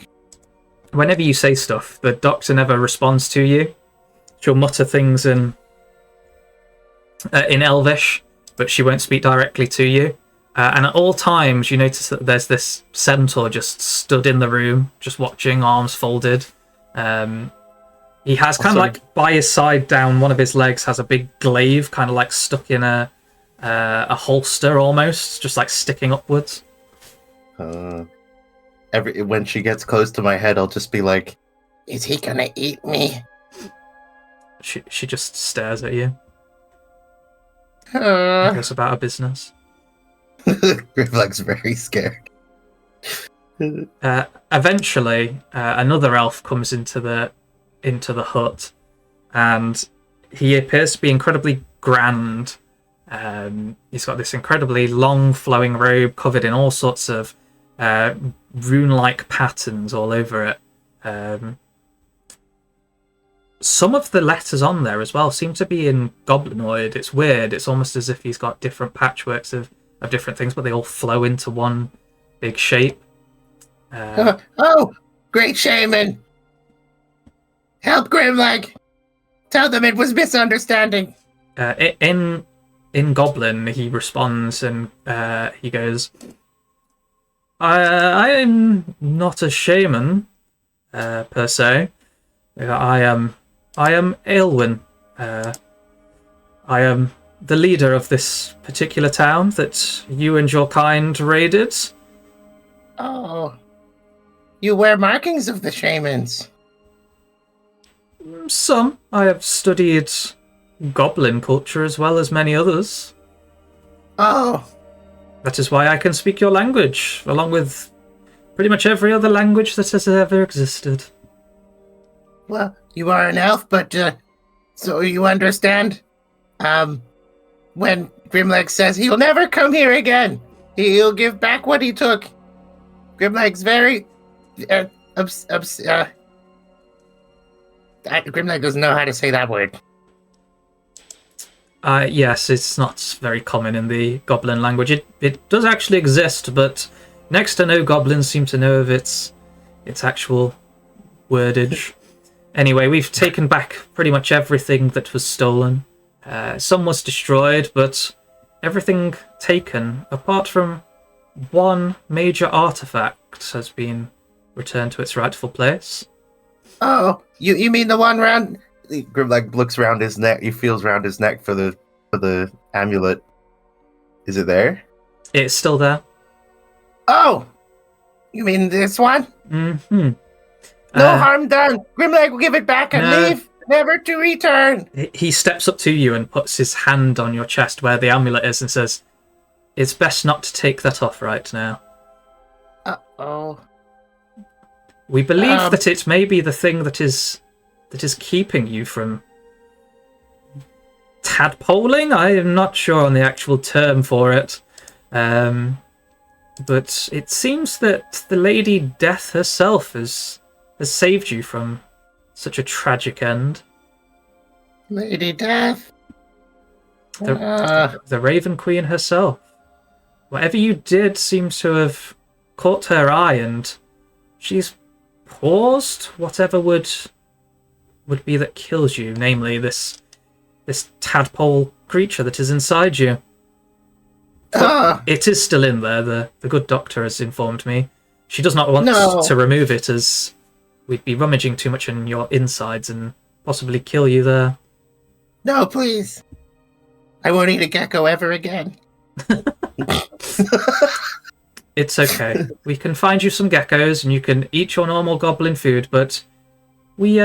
Whenever you say stuff, the doctor never responds to you. She'll mutter things in Elvish, but she won't speak directly to you. And at all times, you notice that there's this centaur just stood in the room, just watching, arms folded. He has kind of like by his side down one of his legs has a big glaive kind of like stuck in a holster almost, just like sticking upwards. When she gets close to my head, I'll just be like, "Is he gonna eat me?" She just stares at you. Uh, Goes about her business. Grimleg's very scared. Eventually, another elf comes into the hut, and he appears to be incredibly grand. He's got this incredibly long, flowing robe covered in all sorts of rune-like patterns all over it. Some of the letters on there as well seem to be in goblinoid. It's weird. It's almost as if he's got different patchworks of different things, but they all flow into one big shape. oh, great shaman! Help Grimleg! Tell them it was misunderstanding. In Goblin, he responds and he goes, I am not a shaman, per se. I am Aelwyn. I am the leader of this particular town that you and your kind raided. Oh. You wear markings of the shamans. Some. I have studied goblin culture as well as many others. Oh. That is why I can speak your language, along with pretty much every other language that has ever existed. Well, you are an elf, but so you understand? When Grimleg says he'll never come here again, he'll give back what he took. Grimleg's very Grimleg doesn't know how to say that word. Yes, it's not very common in the goblin language. It does actually exist, but next to no goblins seem to know of its actual wordage. Anyway, we've taken back pretty much everything that was stolen. Some was destroyed, but everything taken, apart from one major artifact, has been returned to its rightful place. Oh, you mean the one round? Grimleg looks around his neck. He feels around his neck for the amulet. Is it there? It's still there. Oh, you mean this one? Mm-hmm. No harm done. Grimleg will give it back and No. leave, never to return. He steps up to you and puts his hand on your chest where the amulet is and says, "It's best not to take that off right now. Uh-oh. We believe that it may be the thing that is keeping you from tadpoling. I am not sure on the actual term for it. But it seems that the Lady Death herself has saved you from such a tragic end. Lady Death? The Raven Queen herself. Whatever you did seems to have caught her eye, and she's paused whatever would be that kills you, namely this tadpole creature that is inside you. But it is still in there, the good doctor has informed me. She does not want to remove it, as we'd be rummaging too much in your insides and possibly kill you there. No, please. I won't eat a gecko ever again. It's okay. We can find you some geckos and you can eat your normal goblin food, but we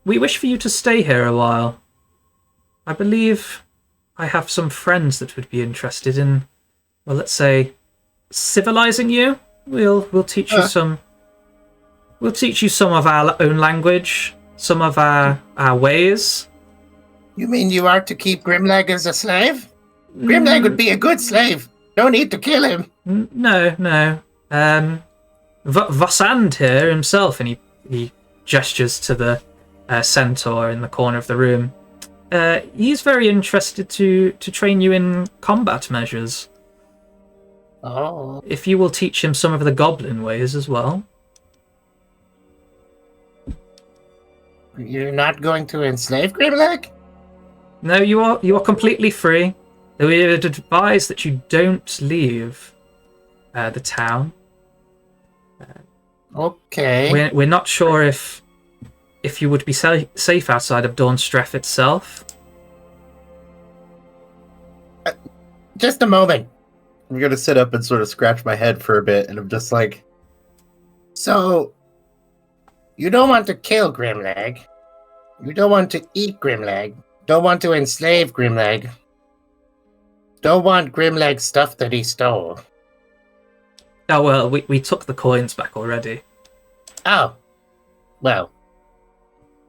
wish for you to stay here a while. I believe I have some friends that would be interested in, well, let's say, civilizing you. We'll teach you some. We'll teach you some of our own language, some of our ways. You mean you are to keep Grimleg as a slave? Grimleg would be a good slave. No need to kill him. No. Vossand here himself, and he gestures to the centaur in the corner of the room. He's very interested to train you in combat measures. Oh. If you will teach him some of the goblin ways as well. You're not going to enslave Grimleg? No, you are completely free. We would advise that you don't leave the town. Okay. We're not sure if you would be safe outside of Dawnstreff itself. Just a moment. I'm gonna sit up and sort of scratch my head for a bit, and I'm just like, So, you don't want to kill Grimleg. You don't want to eat Grimleg. Don't want to enslave Grimleg. Don't want Grimleg's stuff that he stole. Oh, well, we took the coins back already. Oh. Well.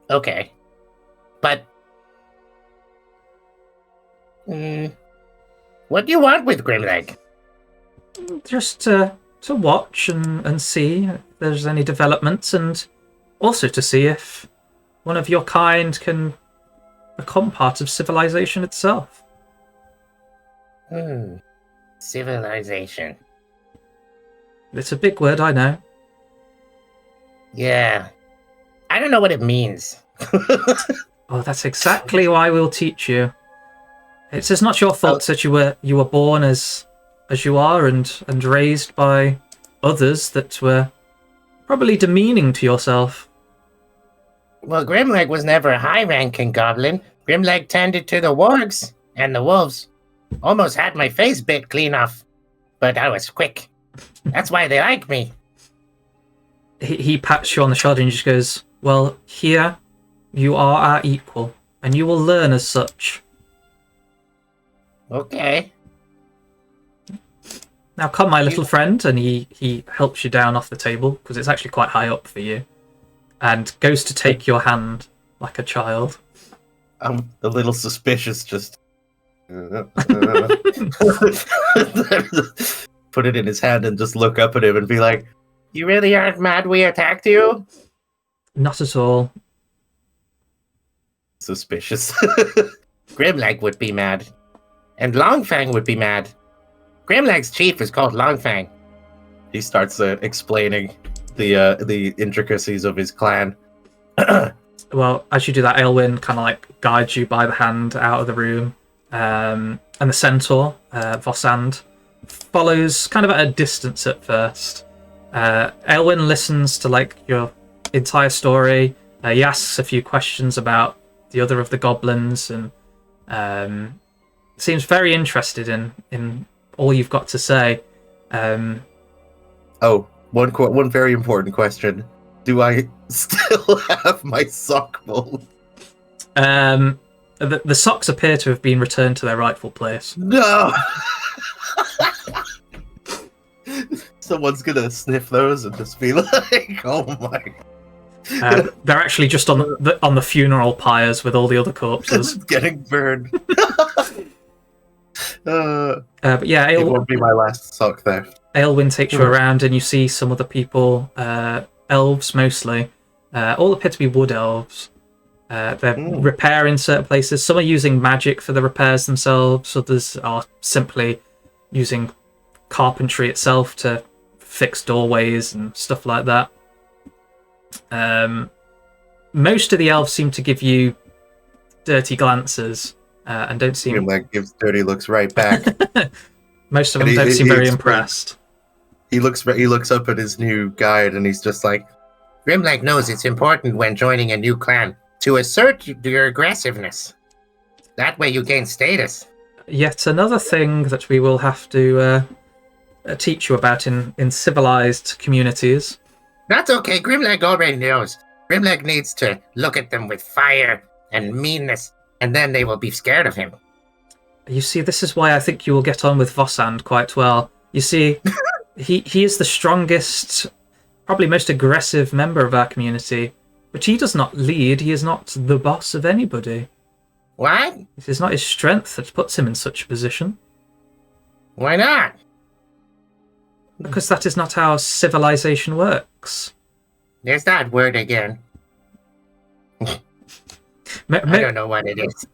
Okay. But... what do you want with Grimleg? Just to watch and see if there's any developments, and also to see if one of your kind can become part of civilization itself. Civilization. It's a big word, I know. Yeah. I don't know what it means. Oh, that's exactly why we'll teach you. It's not your fault that you were born as you are and raised by others that were probably demeaning to yourself. Well, Grimleg was never a high-ranking goblin. Grimleg tended to the wargs and the wolves. Almost had my face bit clean off, but I was quick. That's why they like me. He pats you on the shoulder and just goes, well, here you are our equal, and you will learn as such. Okay. Now come, my little friend, and he helps you down off the table, because it's actually quite high up for you, and goes to take your hand like a child. I'm a little suspicious, just... put it in his hand and just look up at him and be like, You really aren't mad we attacked you? Not at all. suspicious. Grimleg would be mad. And Longfang would be mad. Grimleg's chief is called Longfang. He starts explaining the intricacies of his clan. Well, as you do that, Aelwyn kind of like guides you by the hand out of the room. And the centaur, Vosand, follows kind of at a distance at first. Aelwyn listens to like your entire story. He asks a few questions about the other of the goblins, and seems very interested in all you've got to say. One very important question: do I still have my sock mold? The socks appear to have been returned to their rightful place. No. Someone's gonna sniff those and just be like, "Oh my!" They're actually just on the funeral pyres with all the other corpses. Getting burned. But yeah, it won't be my last sock theft. Aelwyn takes you around, and you see some of the people, elves mostly. All appear to be wood elves. They're repairing certain places. Some are using magic for the repairs themselves. Others are simply using carpentry itself to fix doorways and stuff like that. Most of the elves seem to give you dirty glances and don't seem... Grimleg gives dirty looks right back. Most of them don't seem very impressed. He looks up at his new guide and he's just like, Grimleg knows it's important when joining a new clan to assert your aggressiveness. That way you gain status. Yet another thing that we will have to teach you about in civilized communities. That's okay. Grimleg already knows. Grimleg needs to look at them with fire and meanness, and then they will be scared of him. You see, this is why I think you will get on with Vosand quite well. You see, he is the strongest, probably most aggressive member of our community, but he does not lead. He is not the boss of anybody. What? It is not his strength that puts him in such a position. Why not? Because that is not how civilization works. There's that word again. I don't know what it is.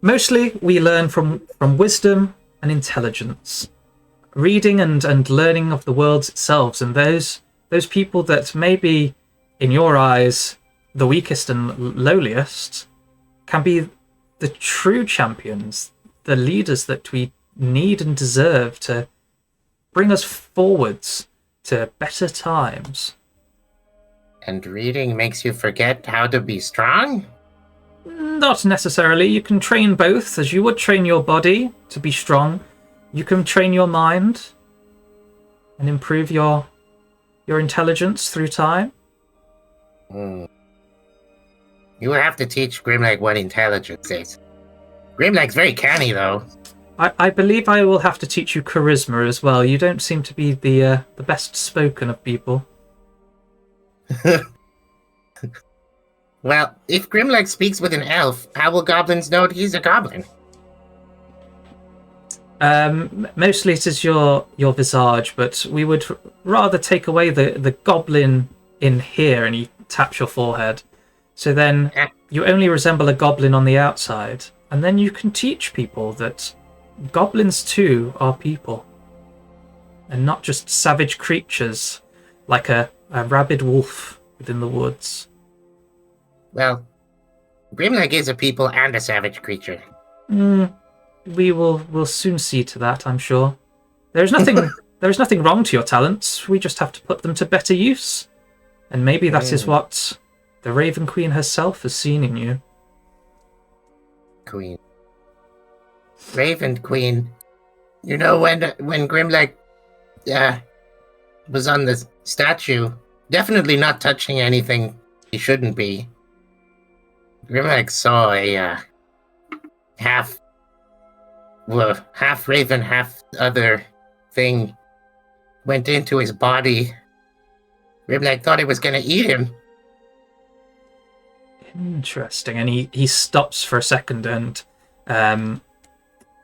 Mostly, we learn from wisdom and intelligence. Reading and learning of the worlds itself, and those people that may be, in your eyes, the weakest and lowliest, can be the true champions, the leaders that we need and deserve to bring us forwards to better times. And reading makes you forget how to be strong? Not necessarily. You can train both, as you would train your body to be strong. You can train your mind and improve your intelligence through time. You will have to teach Grimleg what intelligence is. Grimleg's very canny, though. I believe I will have to teach you charisma as well. You don't seem to be the best spoken of people. Well, if Grimleg speaks with an elf, how will goblins know he's a goblin? Mostly it is your visage, but we would rather take away the goblin in here, and he taps your forehead. So then you only resemble a goblin on the outside, and then you can teach people that goblins too are people, and not just savage creatures like a rabid wolf within the woods. Well, Grimleg is a people and a savage creature. We'll soon see to that, I'm sure. There is nothing wrong to your talents. We just have to put them to better use. And maybe that is what the Raven Queen herself has seen in you. Queen. Raven Queen. You know, when Grimleg was on the statue, definitely not touching anything he shouldn't be, Grimleg saw a half raven, half other thing went into his body. Grimleg thought it was going to eat him. Interesting. And he stops for a second, and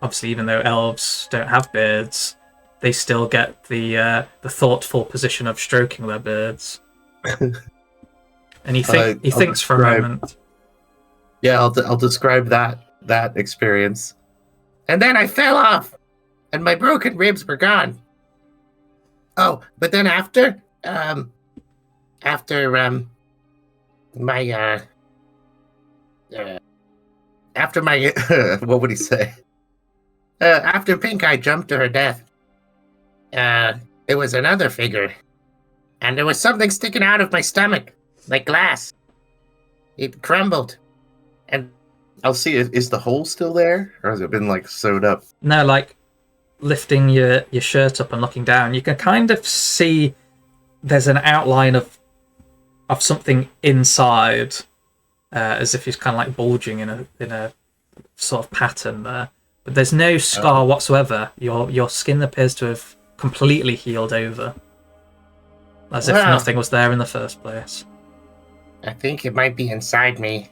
obviously, even though elves don't have beards, they still get the thoughtful position of stroking their beards. And he thinks for a moment. Yeah, I'll describe that experience. And then I fell off, and my broken ribs were gone. Oh, but then after my what would he say? After Pink Eye jumped to her death, there was another figure, and there was something sticking out of my stomach, like glass. It crumbled, and I'll see. Is the hole still there, or has it been like sewed up? No, like lifting your shirt up and looking down, you can kind of see there's an outline of something inside, as if it's kind of like bulging in a sort of pattern there. But there's no scar whatsoever. Your skin appears to have completely healed over, as if nothing was there in the first place. I think it might be inside me.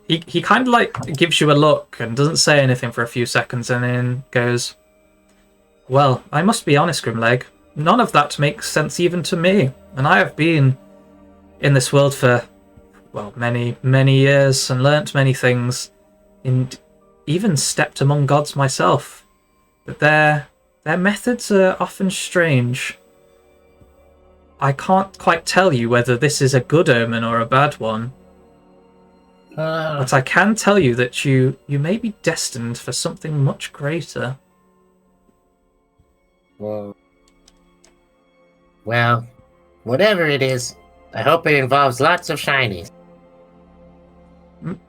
He kind of like gives you a look and doesn't say anything for a few seconds, and then goes, "Well, I must be honest, Grimleg. None of that makes sense even to me, and I have been in this world for, well, many, many years and learnt many things, and even stepped among gods myself. But their methods are often strange. I can't quite tell you whether this is a good omen or a bad one. But I can tell you that you may be destined for something much greater." Well, whatever it is, I hope it involves lots of shinies.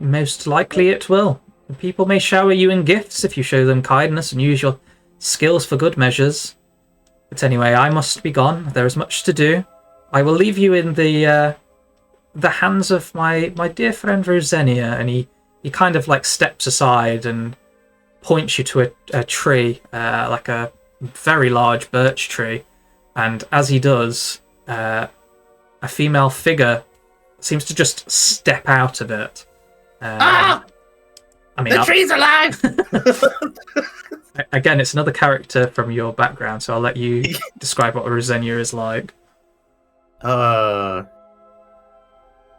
Most likely it will. People may shower you in gifts if you show them kindness and use your skills for good measures. But anyway, I must be gone. There is much to do. I will leave you in the hands of my dear friend Rosenia, and he kind of like steps aside and points you to a tree, like a very large birch tree. And as he does, a female figure seems to just step out of it. I mean, the tree's alive! Again, it's another character from your background, so I'll let you describe what Rosenia is like.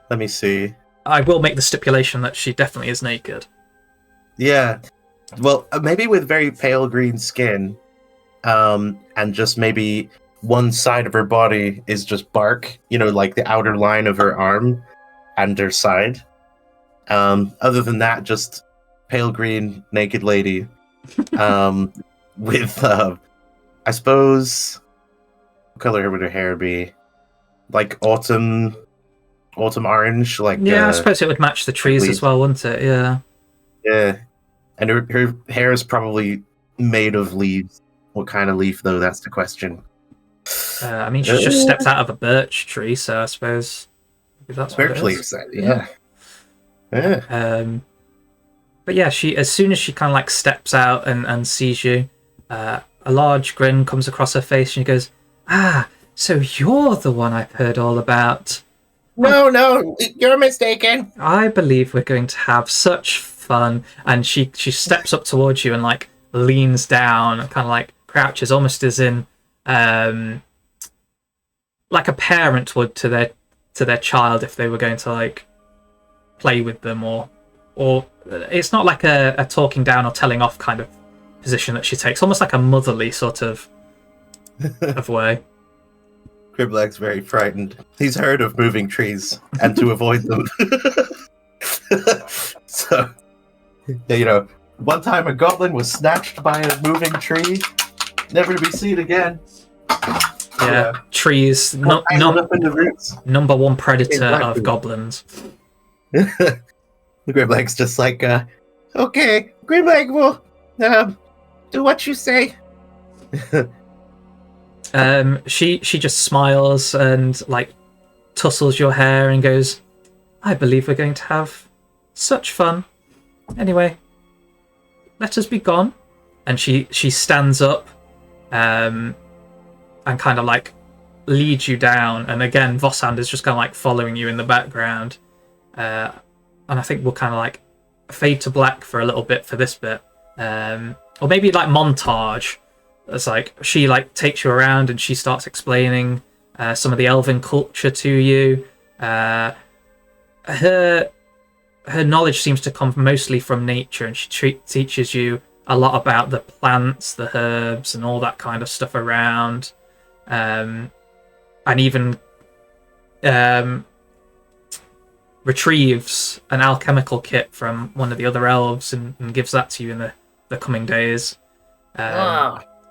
Let me see. I will make the stipulation that she definitely is naked. Yeah. Well, maybe with very pale green skin, and just maybe one side of her body is just bark, like the outer line of her arm and her side. Other than that, just pale green naked lady, with I suppose, what color would her hair be? Like autumn orange, like Yeah, I suppose it would match the trees as leaves. well, wouldn't it? Yeah. Yeah, and her hair is probably made of leaves. What kind of leaf, though? That's the question. I mean, she just stepped out of a birch tree, so I suppose maybe that's what Birch it leaves. is. Yeah. But yeah, she as soon as she kind of like steps out and sees you, a large grin comes across her face, and she goes, "Ah, so you're the one I've heard all about. No, you're mistaken. I believe we're going to have such fun." And she steps up towards you and like leans down and kind of like crouches, almost as in like a parent would to their child if they were going to like play with them, or it's not like a talking down or telling off kind of position that she takes, almost like a motherly sort of way. Grimleg's very frightened. He's heard of moving trees and to avoid them. So, one time a goblin was snatched by a moving tree, never to be seen again. Yeah, trees, Up in the roots. number one predator Exactly. of goblins. Grimleg's just like, Okay, Grimleg will do what you say. She just smiles and like tussles your hair and goes, "I believe we're going to have such fun. Anyway, let us be gone." And she stands up and kind of like leads you down. And again, Vossand is just kind of like following you in the background. And I think we'll kind of like fade to black for a little bit for this bit, or maybe like montage. It's like she like takes you around and she starts explaining some of the elven culture to you. Her knowledge seems to come mostly from nature, and she teaches you a lot about the plants, the herbs, and all that kind of stuff around, and even retrieves an alchemical kit from one of the other elves and gives that to you in the coming days.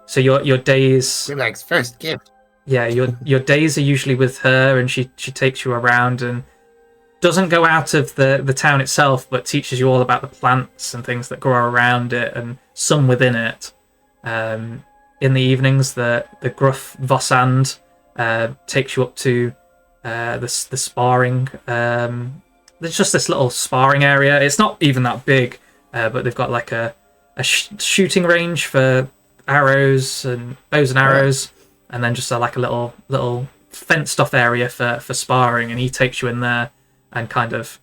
So your days, Grimleg's first gift. yeah, your days are usually with her, and she takes you around and doesn't go out of the town itself, but teaches you all about the plants and things that grow around it and some within it. In the evenings, the gruff Vossand takes you up to the sparring. There's just this little sparring area. It's not even that big, but they've got like a shooting range for arrows and bows and arrows, and then just like a little fenced off area for sparring. And he takes you in there and kind of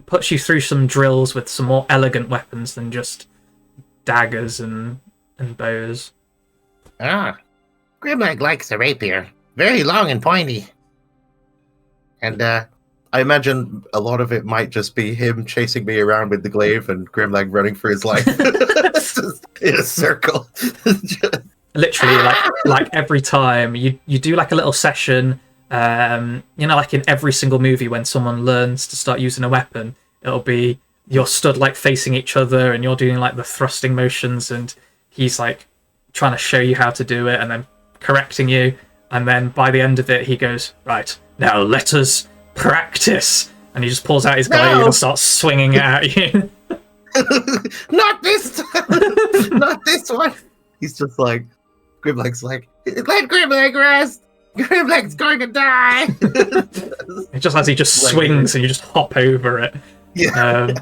puts you through some drills with some more elegant weapons than just daggers and bows. Grimleg likes a rapier. Very long and pointy. and I imagine a lot of it might just be him chasing me around with the glaive and Grimleg running for his life. Just in a circle. Literally, like every time you do like a little session, like in every single movie when someone learns to start using a weapon, it'll be you're stood like facing each other and you're doing like the thrusting motions, and he's like trying to show you how to do it and then correcting you, and then by the end of it he goes, "Right, now let us practice," and he just pulls out his glaive and starts swinging it at you. Not this not this one. He's just like, Grimleg's like, Let Grimleg rest. Grimleg's going to die. It just as he just swings and you just hop over it. yeah.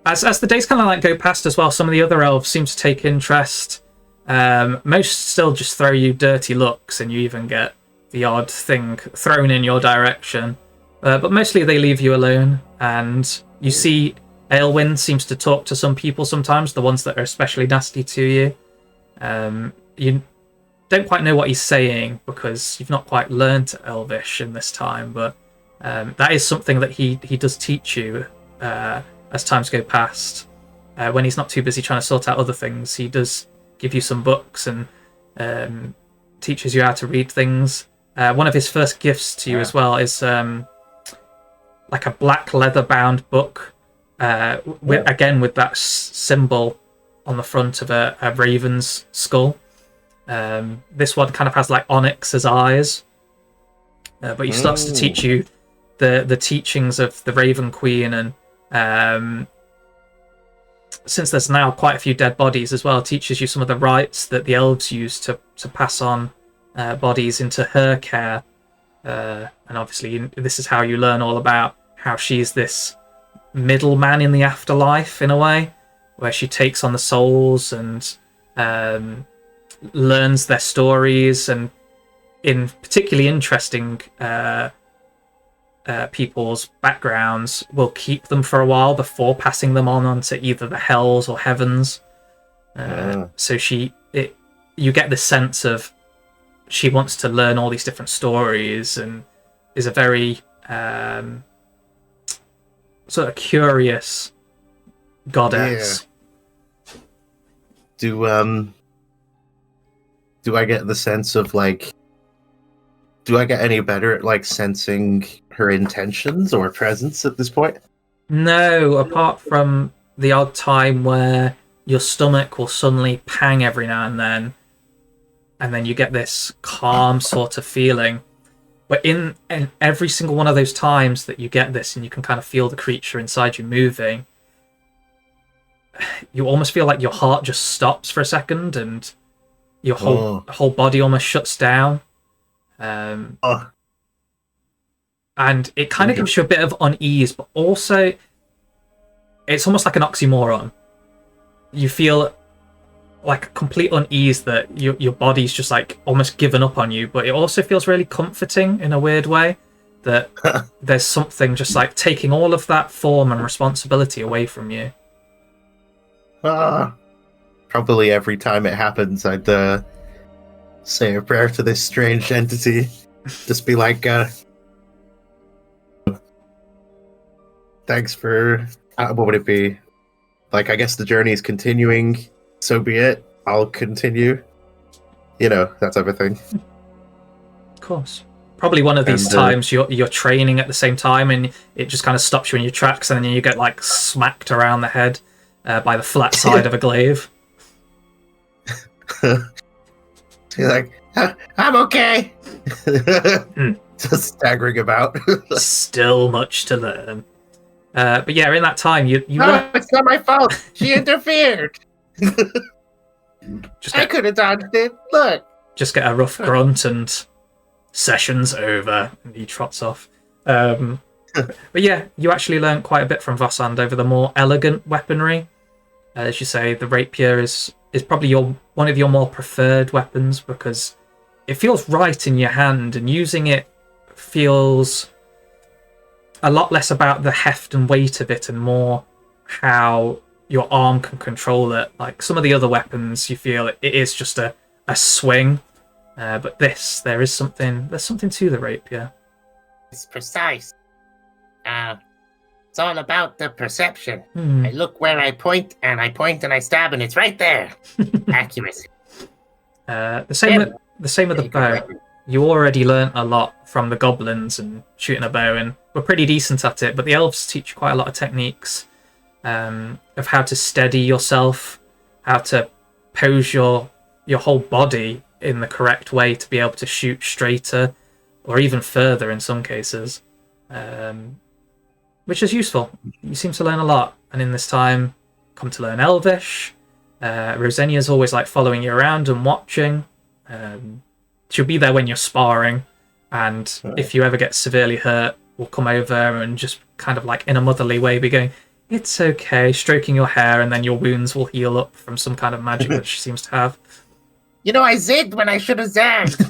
As the days kind of like go past as well, some of the other elves seem to take interest. Most still just throw you dirty looks, and you even get the odd thing thrown in your direction. But mostly they leave you alone, and you see Aelwyn seems to talk to some people sometimes, the ones that are especially nasty to you. You don't quite know what he's saying because you've not quite learned Elvish in this time, but that is something that he does teach you as times go past. When he's not too busy trying to sort out other things, he does give you some books and teaches you how to read things. One of his first gifts to you as well is like a black leather bound book with that symbol on the front of a raven's skull. This one kind of has like onyx as eyes, but he starts to teach you the teachings of the Raven Queen, and since there's now quite a few dead bodies as well, teaches you some of the rites that the elves use to pass on bodies into her care. And obviously this is how you learn all about how she's this middleman in the afterlife, in a way, where she takes on the souls and learns their stories, and in particularly interesting people's backgrounds will keep them for a while before passing them on onto either the hells or heavens. So you get the sense of she wants to learn all these different stories, and is a very sort of curious goddess. Yeah. Do I get the sense of like? Do I get any better at like sensing her intentions or presence at this point? No, apart from the odd time where your stomach will suddenly pang every now and then you get this calm sort of feeling. But in every single one of those times that you get this and you can kind of feel the creature inside you moving, you almost feel like your heart just stops for a second and your whole body almost shuts down. And it kind of gives you a bit of unease, but also it's almost like an oxymoron. You feel like a complete unease that your body's just like almost given up on you, but it also feels really comforting in a weird way that there's something just like taking all of that form and responsibility away from you. Probably every time it happens, I'd say a prayer to this strange entity. Just be like, thanks for, what would it be? Like, I guess the journey is continuing, so be it. I'll continue. You know, that type of thing. Of course. Probably one of these times you're training at the same time and it just kind of stops you in your tracks, and then you get like smacked around the head by the flat side of a glaive. You're like, I'm okay. Just staggering about. Still much to learn. But yeah, in that time, you no, it's not my fault. She interfered. I could have dodged it. Look. Just get a rough grunt and session's over, and he trots off. But yeah, you actually learn quite a bit from Vossand over the more elegant weaponry. As you say, the rapier is probably one of your more preferred weapons because it feels right in your hand, and using it feels a lot less about the heft and weight of it and more how your arm can control it. Like some of the other weapons, you feel it is just a swing, but there's something to the rapier. It's precise. It's all about the perception. I look where I point and I stab, and it's right there. Accuracy. The same with the bow. You already learnt a lot from the goblins and shooting a bow, and we're pretty decent at it. But the elves teach you quite a lot of techniques of how to steady yourself, how to pose your whole body in the correct way to be able to shoot straighter or even further in some cases, which is useful. You seem to learn a lot, and in this time, come to learn Elvish. Rosenia's always like following you around and watching. She'll be there when you're sparring, and if you ever get severely hurt, we'll come over and just kind of like in a motherly way be going, it's okay, stroking your hair, and then your wounds will heal up from some kind of magic that she seems to have. You know, I zigged when I should have zagged.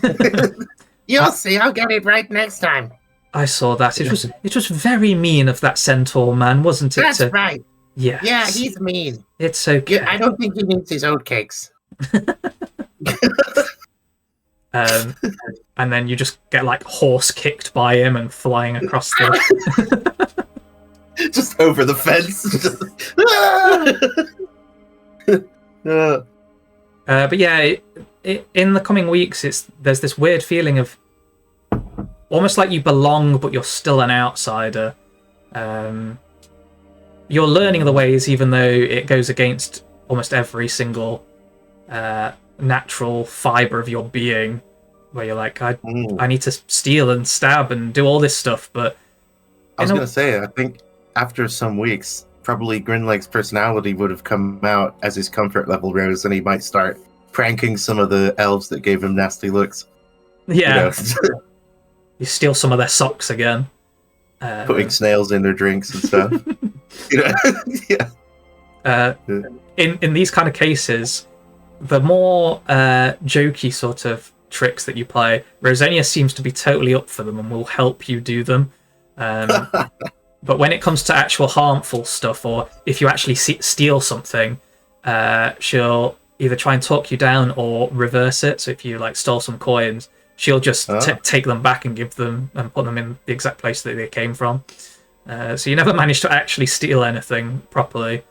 You'll see, I'll get it right next time. I saw that. It was very mean of that centaur man, wasn't it? That's right. Yes. Yeah, he's mean. It's okay. I don't think he needs his oatcakes. And then you just get like horse kicked by him and flying across the just over the fence. But yeah, in the coming weeks, there's this weird feeling of almost like you belong, but you're still an outsider. you're learning the ways, even though it goes against almost every single natural fiber of your being, where you're like, I need to steal and stab and do all this stuff. But I was gonna say, I think after some weeks, probably Grimleg's personality would have come out as his comfort level rose, and he might start pranking some of the elves that gave him nasty looks. Yeah, you steal some of their socks again, putting snails in their drinks and stuff. Yeah. In these kind of cases, the more jokey sort of tricks that you play, Rosenia seems to be totally up for them and will help you do them. But when it comes to actual harmful stuff, or if you actually steal something, she'll either try and talk you down or reverse it. So if you like stole some coins, she'll just take them back and give them and put them in the exact place that they came from. So you never manage to actually steal anything properly.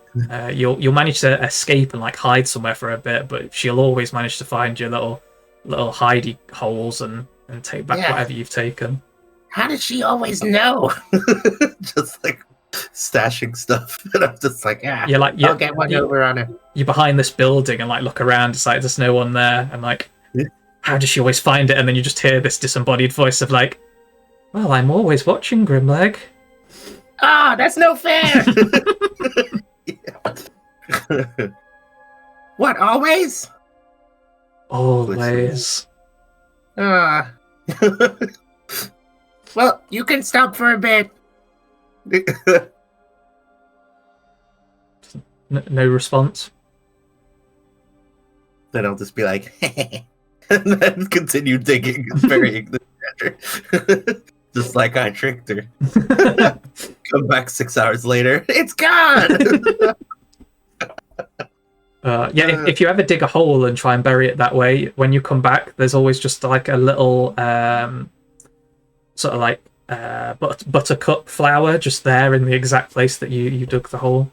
You'll manage to escape and like hide somewhere for a bit, but she'll always manage to find your little hidey holes and take back whatever you've taken. How does she always know? Just like stashing stuff, and I'm just like, I'll get one over on her. You're behind this building and like look around. It's like there's no one there, and like, how does she always find it? And then you just hear this disembodied voice of like, "Well, I'm always watching, Grimleg." Ah, that's no fair. What, always? Always. Well, you can stop for a bit. No response. Then I'll just be like, and then continue digging and burying the treasure. Just like I tricked her. Come back 6 hours later. It's gone! If you ever dig a hole and try and bury it that way, when you come back, there's always just like a little sort of like buttercup flower just there in the exact place that you dug the hole.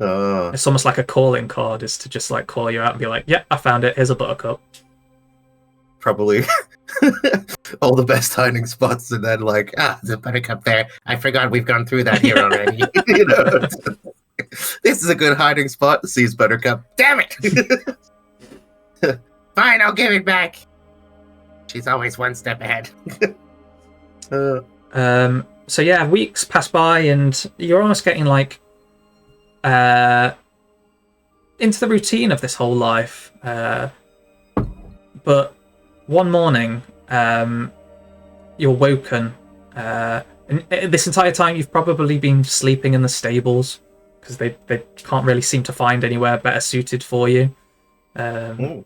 It's almost like a calling card, is to just like call you out and be like, "Yeah, I found it. Here's a buttercup." Probably all the best hiding spots, and then like, there's a buttercup there. I forgot we've gone through that here already. This is a good hiding spot. Sees buttercup. Damn it! Fine, I'll give it back. She's always one step ahead. So yeah, weeks pass by and you're almost getting like into the routine of this whole life. But one morning, you're woken. And this entire time, you've probably been sleeping in the stables because they can't really seem to find anywhere better suited for you. So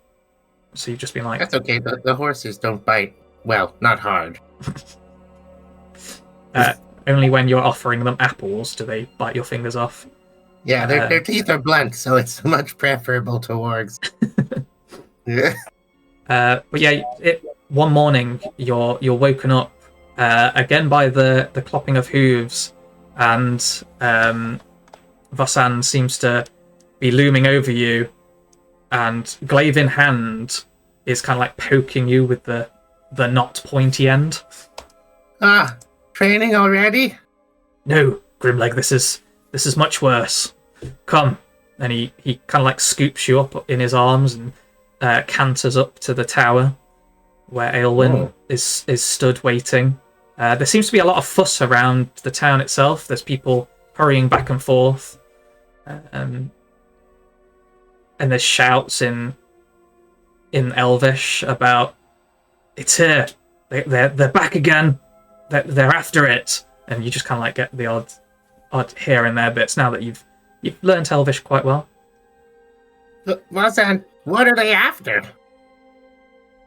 you've just been like, "That's okay. The horses don't bite. Well, not hard." Only when you're offering them apples do they bite your fingers off. Yeah, their teeth are blunt, so it's much preferable to wargs. Yeah. But yeah, one morning you're woken up again by the clopping of hooves, and Vosan seems to be looming over you, and glaive in hand is kind of like poking you with the not pointy end. Training already? No, Grimleg, this is much worse. Come. And he kind of like scoops you up in his arms and canters up to the tower where Aelwyn is stood waiting. There seems to be a lot of fuss around the town itself. There's people hurrying back and forth. And there's shouts in Elvish about, "It's here. They're back again. They're after it." And you just kind of like get the odd here and there bits now that you've learned Elvish quite well. Vosan, what are they after?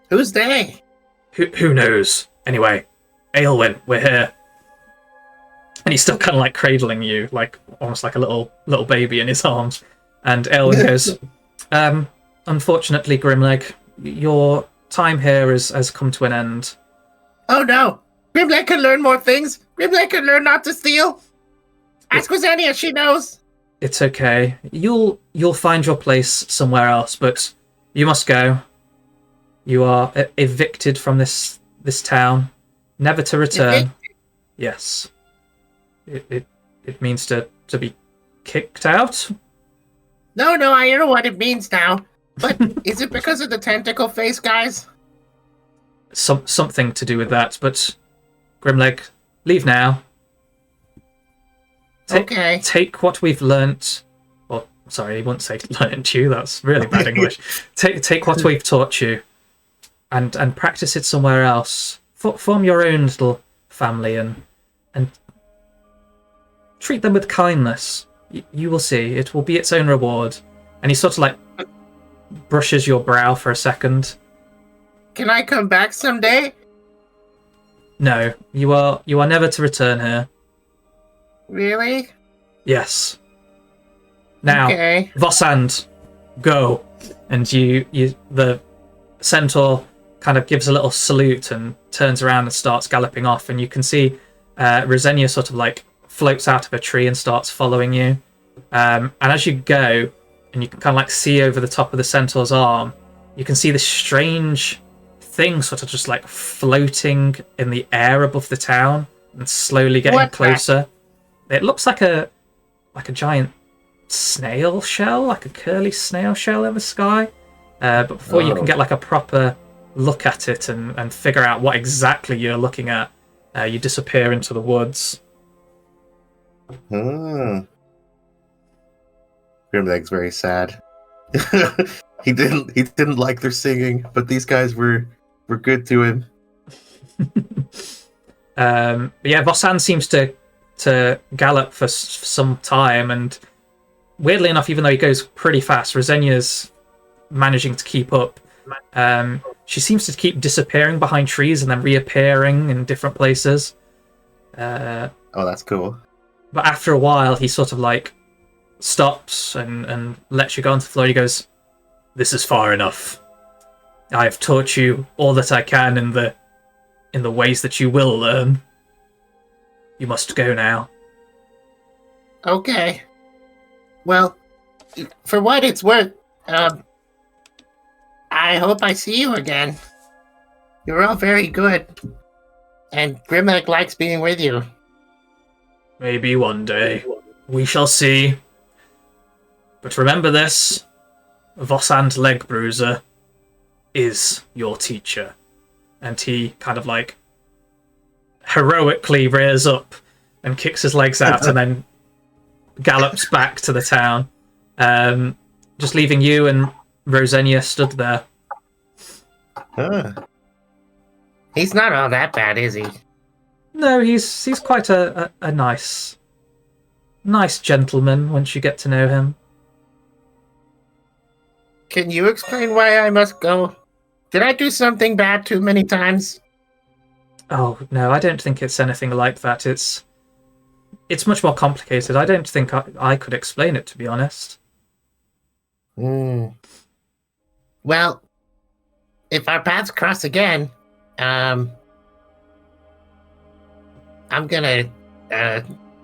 Who's they? Who knows? Anyway, Aelwyn, we're here. And he's still kind of like cradling you, like almost like a little baby in his arms. And Aelwyn goes, "Unfortunately, Grimleg, your time here has come to an end." Oh no! Grimleg can learn more things! Grimleg can learn not to steal! Ask Rosenia, she knows! It's okay. You'll find your place somewhere else, but you must go. You are evicted from this town, never to return. Evicted? Yes. it means to be kicked out. No, I know what it means now. But is it because of the tentacle face guys? Something to do with that, but Grimleg, leave now. Okay. Take what we've learnt. Or, sorry, he wouldn't say learnt you, that's really bad English. Take what we've taught you and practice it somewhere else. Form your own little family and treat them with kindness. You will see, it will be its own reward. And he sort of like brushes your brow for a second. Can I come back someday? No, you are never to return here. Really? Yes. Now, Okay. Vossand, go. And the centaur kind of gives a little salute and turns around and starts galloping off. And you can see Rosenia sort of like floats out of a tree and starts following you. And as you go, and you can kind of like see over the top of the centaur's arm, you can see this strange thing sort of just like floating in the air above the town and slowly getting closer. It looks like a giant snail shell, like a curly snail shell in the sky. But before you can get like a proper look at it and figure out what exactly you're looking at, you disappear into the woods. Grimleg's very sad. He didn't like their singing, but these guys were good to him. But yeah, Vossand seems to gallop for some time, and weirdly enough, even though he goes pretty fast, Rosenia's managing to keep up. She seems to keep disappearing behind trees and then reappearing in different places. Oh, that's cool. But after a while, he sort of like stops and lets you go onto the floor. He goes, "This is far enough. I have taught you all that I can in the ways that you will learn. You must go now." Okay. Well, for what it's worth, I hope I see you again. You're all very good. And Grimleg likes being with you. Maybe one day. We shall see. But remember this, Vossand Legbruiser is your teacher. And he kind of like heroically rears up and kicks his legs out and then gallops back to the town, just leaving you and Rosenia stood there. He's not all that bad, is he? No, he's quite a nice gentleman once you get to know him. Can you explain why I must go? Did I do something bad too many times? Oh, no, I don't think it's anything like that. It's much more complicated. I don't think I could explain it, to be honest. Well, if our paths cross again, I'm gonna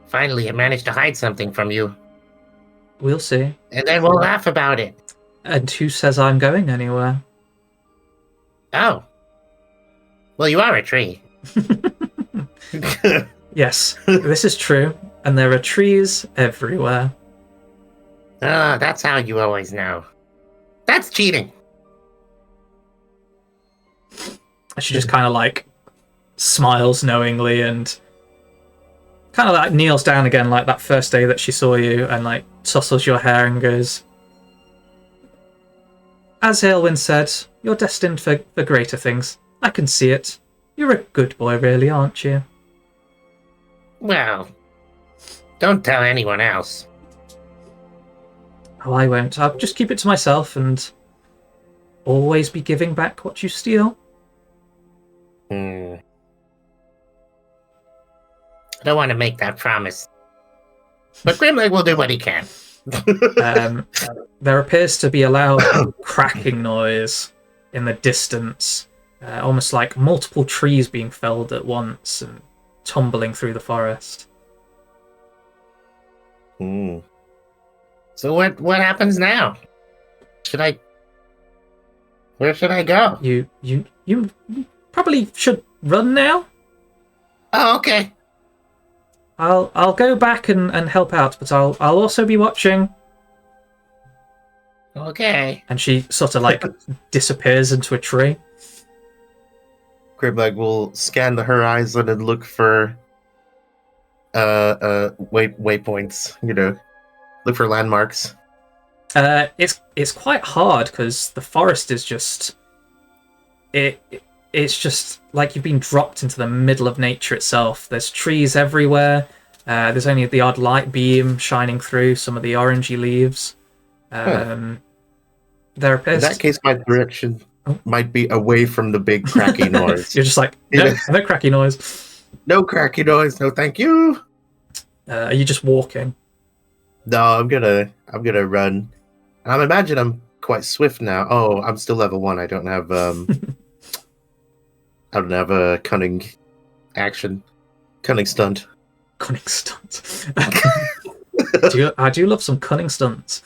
finally manage to hide something from you. We'll see. And then we'll laugh about it. And who says I'm going anywhere? Oh. Well, you are a tree. Yes, this is true. And there are trees everywhere. Oh, that's how you always know. That's cheating. She just kind of like smiles knowingly and kind of like kneels down again like that first day that she saw you and like tussles your hair and goes, "As Aelwyn said, you're destined for greater things. I can see it. You're a good boy, really, aren't you?" Well, don't tell anyone else. Oh, I won't. I'll just keep it to myself and always be giving back what you steal. I don't want to make that promise. But Grimleg will do what he can. There appears to be a loud cracking noise in the distance, almost like multiple trees being felled at once and tumbling through the forest. So what happens now? Where should I go? You probably should run now. Oh, okay. I'll go back and help out, but I'll also be watching. Okay. And she sort of like disappears into a tree. Grimleg will scan the horizon and look for waypoints. Look for landmarks. It's quite hard because the forest is just it's just like you've been dropped into the middle of nature itself. There's trees everywhere. There's only the odd light beam shining through some of the orangey leaves. There appears In that case, my direction might be away from the big cracky noise. You're just like, no cracky noise. No cracky noise. No, thank you. Are you just walking? No, I'm gonna run. I imagine I'm quite swift now. Oh, I'm still level 1. I don't have a cunning action, cunning stunt. Cunning stunt. I do love some cunning stunts.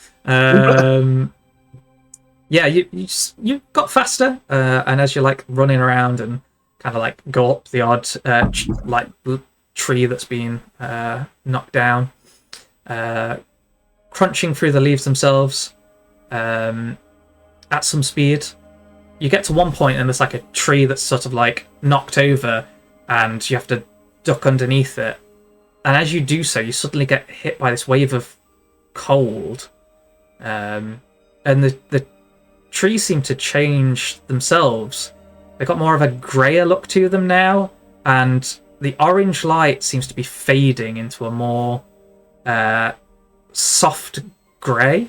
Yeah, you got faster, and as you're like running around and kind of like go up the odd tree that's been knocked down, crunching through the leaves themselves at some speed. You get to one point and there's like a tree that's sort of like knocked over, and you have to duck underneath it. And as you do so, you suddenly get hit by this wave of cold, and the trees seem to change themselves. They got more of a grayer look to them now, and the orange light seems to be fading into a more soft grey.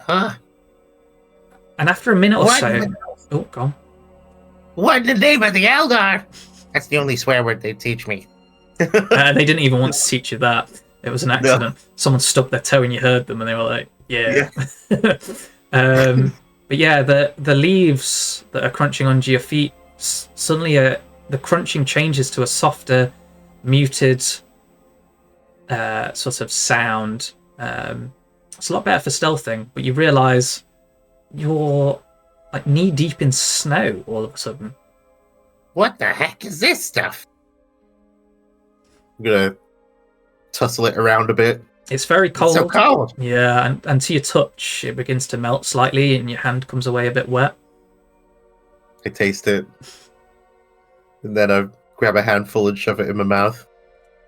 Huh? And after a minute or so... Oh, go on. What in the name of the Eldar? That's the only swear word they teach me. They didn't even want to teach you that. It was an accident. No. Someone stubbed their toe and you heard them and they were like, yeah. But yeah, the leaves that are crunching under your feet, suddenly the crunching changes to a softer, muted sort of sound. It's a lot better for stealthing, but you realise you're like knee deep in snow all of a sudden. What the heck is this stuff? I'm gonna tussle it around a bit. It's very cold. It's so cold. Yeah, and to your touch, it begins to melt slightly, and your hand comes away a bit wet. I taste it, and then I grab a handful and shove it in my mouth.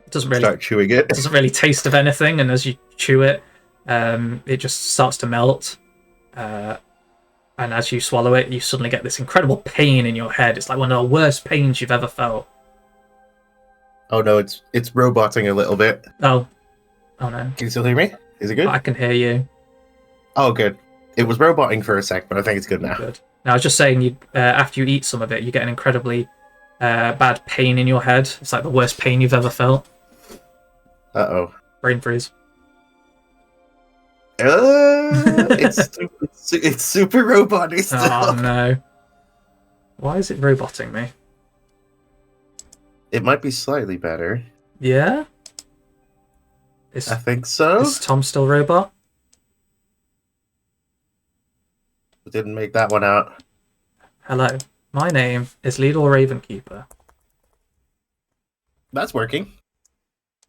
It doesn't really start chewing it. It doesn't really taste of anything, and as you chew it, it just starts to melt. And as you swallow it, you suddenly get this incredible pain in your head. It's like one of the worst pains you've ever felt. Oh no, it's roboting a little bit. Oh no. Can you still hear me? Is it good? I can hear you. Oh, good. It was roboting for a sec, but I think it's good now. Good. Now, I was just saying, you after you eat some of it, you get an incredibly bad pain in your head. It's like the worst pain you've ever felt. Uh-oh. Brain freeze. It's super robotic still. Oh no. Why is it roboting me? It might be slightly better. Yeah? I think so. Is Tom still robot? Didn't make that one out. Hello. My name is Lidl Ravenkeeper. That's working.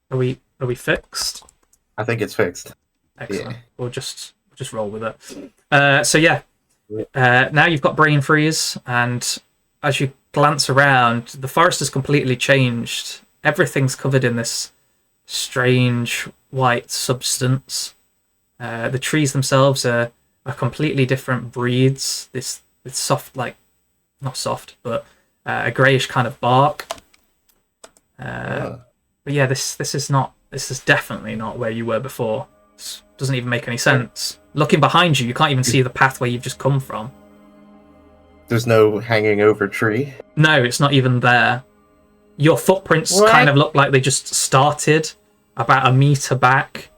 Are we fixed? I think it's fixed. Excellent. Yeah. We'll just roll with it. So yeah. Now you've got brain freeze, and as you glance around, the forest has completely changed. Everything's covered in this strange white substance. The trees themselves are completely different breeds. This soft, like not soft, but a greyish kind of bark. But yeah, this is definitely not where you were before. This doesn't even make any sense. Looking behind you, you can't even see the pathway you've just come from. There's no hanging over tree. No, it's not even there. Your footprints kind of look like they just started about a meter back.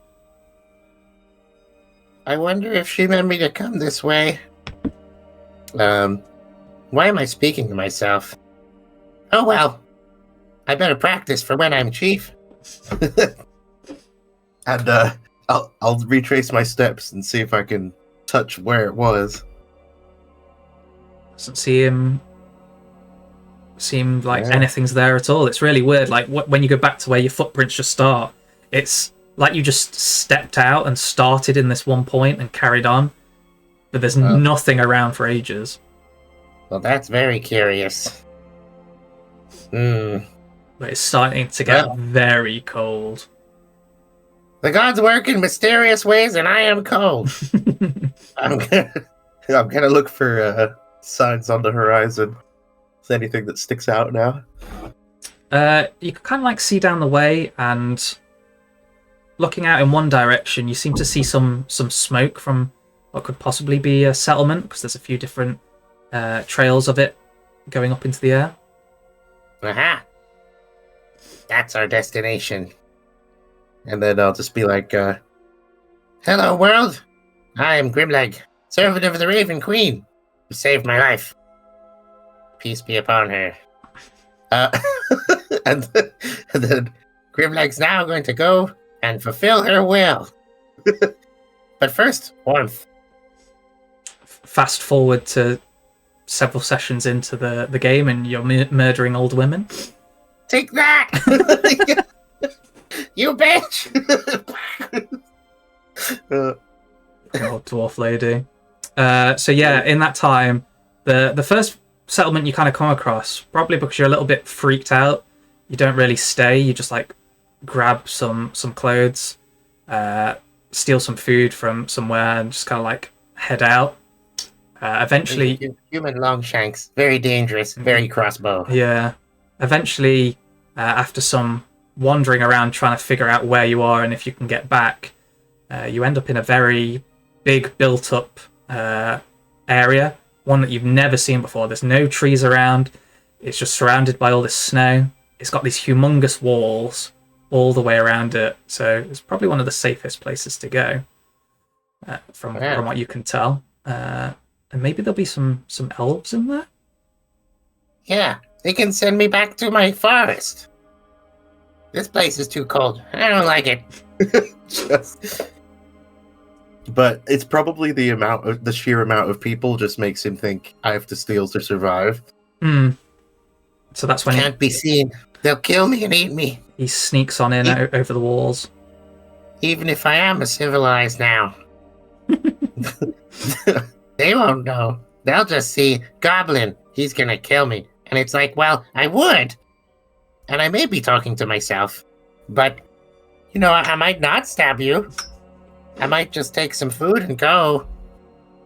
I wonder if she meant me to come this way. Why am I speaking to myself? Oh well. I better practice for when I'm chief. And I'll retrace my steps and see if I can touch where it was. Doesn't see him seem like Yeah. anything's there at all. It's really weird. Like when you go back to where your footprints just start, it's like you just stepped out and started in this one point and carried on, but there's nothing around for ages. Well, that's very curious. But it's starting to get very cold. The gods work in mysterious ways, and I am cold. I'm gonna look for signs on the horizon. Is there anything that sticks out now? You can kind of like see down the way, and looking out in one direction, you seem to see some smoke from what could possibly be a settlement, because there's a few different trails of it going up into the air. Aha! That's our destination. And then I'll just be like, Hello, world. I am Grimleg, servant of the Raven Queen, who saved my life. Peace be upon her. And then Grimleg's now going to go and fulfill her will. But first, warmth. Fast forward to several sessions into the game, and you're murdering old women. Take that! You bitch! God, dwarf lady. So yeah, in that time, the first settlement you kind of come across, probably because you're a little bit freaked out, you don't really stay. You just like grab some clothes, steal some food from somewhere, and just kind of like head out. Eventually, human longshanks, very dangerous, very crossbow. Yeah. Eventually, after some wandering around trying to figure out where you are and if you can get back, you end up in a very big built-up area, one that you've never seen before. There's no trees around. It's just surrounded by all this snow. It's got these humongous walls all the way around it, so it's probably one of the safest places to go, from what you can tell. And maybe there'll be some elves in there? Yeah, they can send me back to my forest. This place is too cold. I don't like it. But it's probably the sheer amount of people just makes him think I have to steal to survive. So that's when Can't be seen. They'll kill me and eat me. he sneaks on in over the walls. Even if I am a civilized now. They won't know. They'll just see Goblin. He's gonna kill me. And it's like, well, I would. And I may be talking to myself. But, I might not stab you. I might just take some food and go.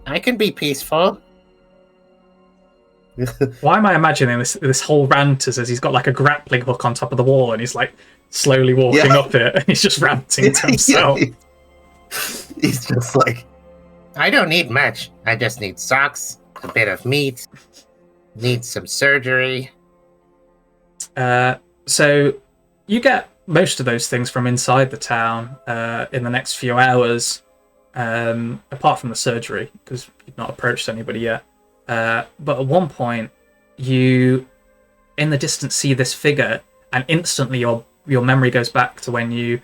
I can be peaceful. Why am I imagining this whole rant as he's got like a grappling hook on top of the wall and he's like slowly walking up it and he's just ranting to himself? He's just like, I don't need much. I just need socks, a bit of meat, need some surgery. So you get most of those things from inside the town in the next few hours, apart from the surgery, because you've not approached anybody yet. But at one point, you, in the distance, see this figure, and instantly your memory goes back to when you,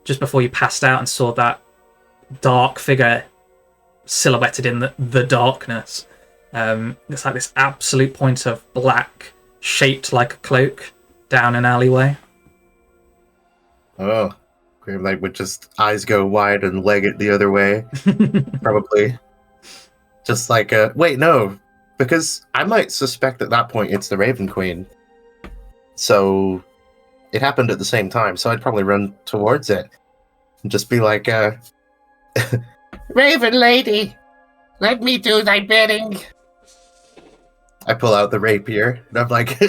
just before you passed out and saw that dark figure silhouetted in the darkness. It's like this absolute point of black, shaped like a cloak, down an alleyway. oh, Grimleg would just eyes go wide and leg it the other way. Probably. Just like, wait, no. Because I might suspect at that point it's the Raven Queen. So it happened at the same time, so I'd probably run towards it. And just be like, Raven lady, let me do thy bidding. I pull out the rapier, and I'm like,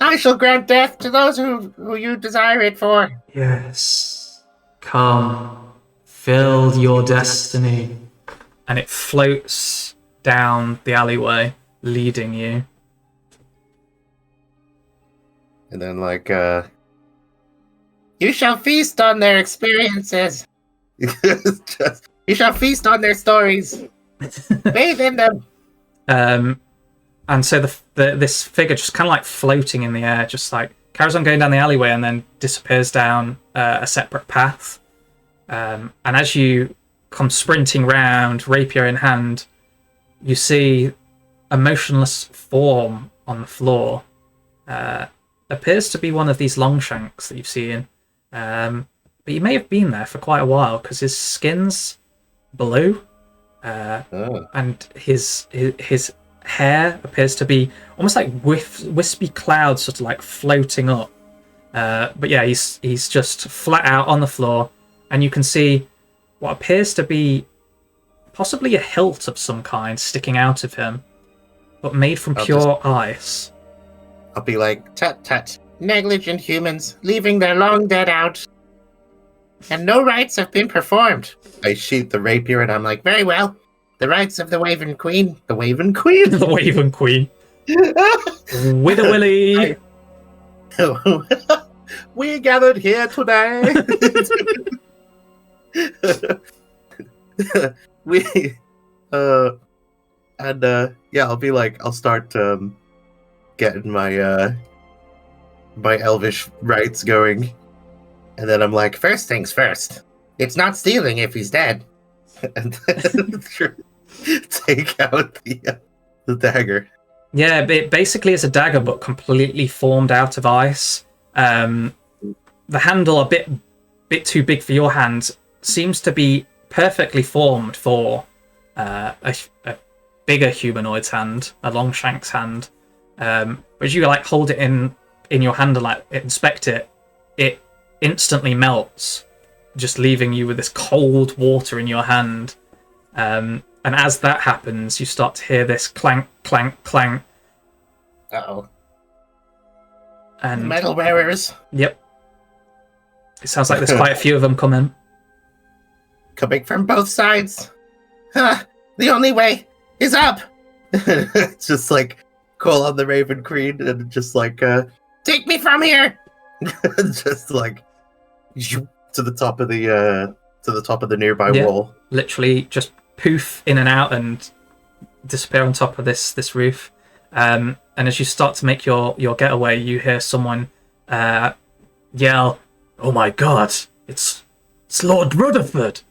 I shall grant death to those who you desire it for. Yes. Come, fill your destiny. And it floats down the alleyway, leading you. and then like, You shall feast on their experiences. You shall feast on their stories. Bathe in them. And so this figure just kind of like floating in the air, just like carries on going down the alleyway and then disappears down a separate path. And as you come sprinting round, rapier in hand, you see a motionless form on the floor appears to be one of these Longshanks that you've seen. But he may have been there for quite a while because his skin's blue, and his hair appears to be almost like wispy clouds, sort of like floating up. But yeah, he's just flat out on the floor, and you can see what appears to be possibly a hilt of some kind sticking out of him, but made from pure ice. I'll be like, tut tut, negligent humans, leaving their long dead out. And no rites have been performed. I shoot the rapier and I'm like, very well. The rites of the Waven Queen. The Waven Queen? The Waven Queen. With a willy. We gathered here today. I'll be like, I'll start getting my my elvish rites going, and then I'm like, first things first. It's not stealing if he's dead. And then take out the dagger. Yeah, it basically is a dagger, but completely formed out of ice. The handle, a bit too big for your hand, seems to be perfectly formed for a bigger humanoid's hand, a Longshank's hand. But as you like hold it in your hand and like inspect it, it instantly melts, just leaving you with this cold water in your hand. And as that happens, you start to hear this clank, clank, clank. Uh-oh. And metal bearers. Yep. It sounds like there's quite a few of them coming. Coming from both sides. The only way is up. It's just like call on the Raven Queen and just like take me from here. Just like to the top of the nearby wall. Literally just poof in and out and disappear on top of this roof. And as you start to make your getaway, you hear someone yell, "Oh my god, it's Lord Rutherford!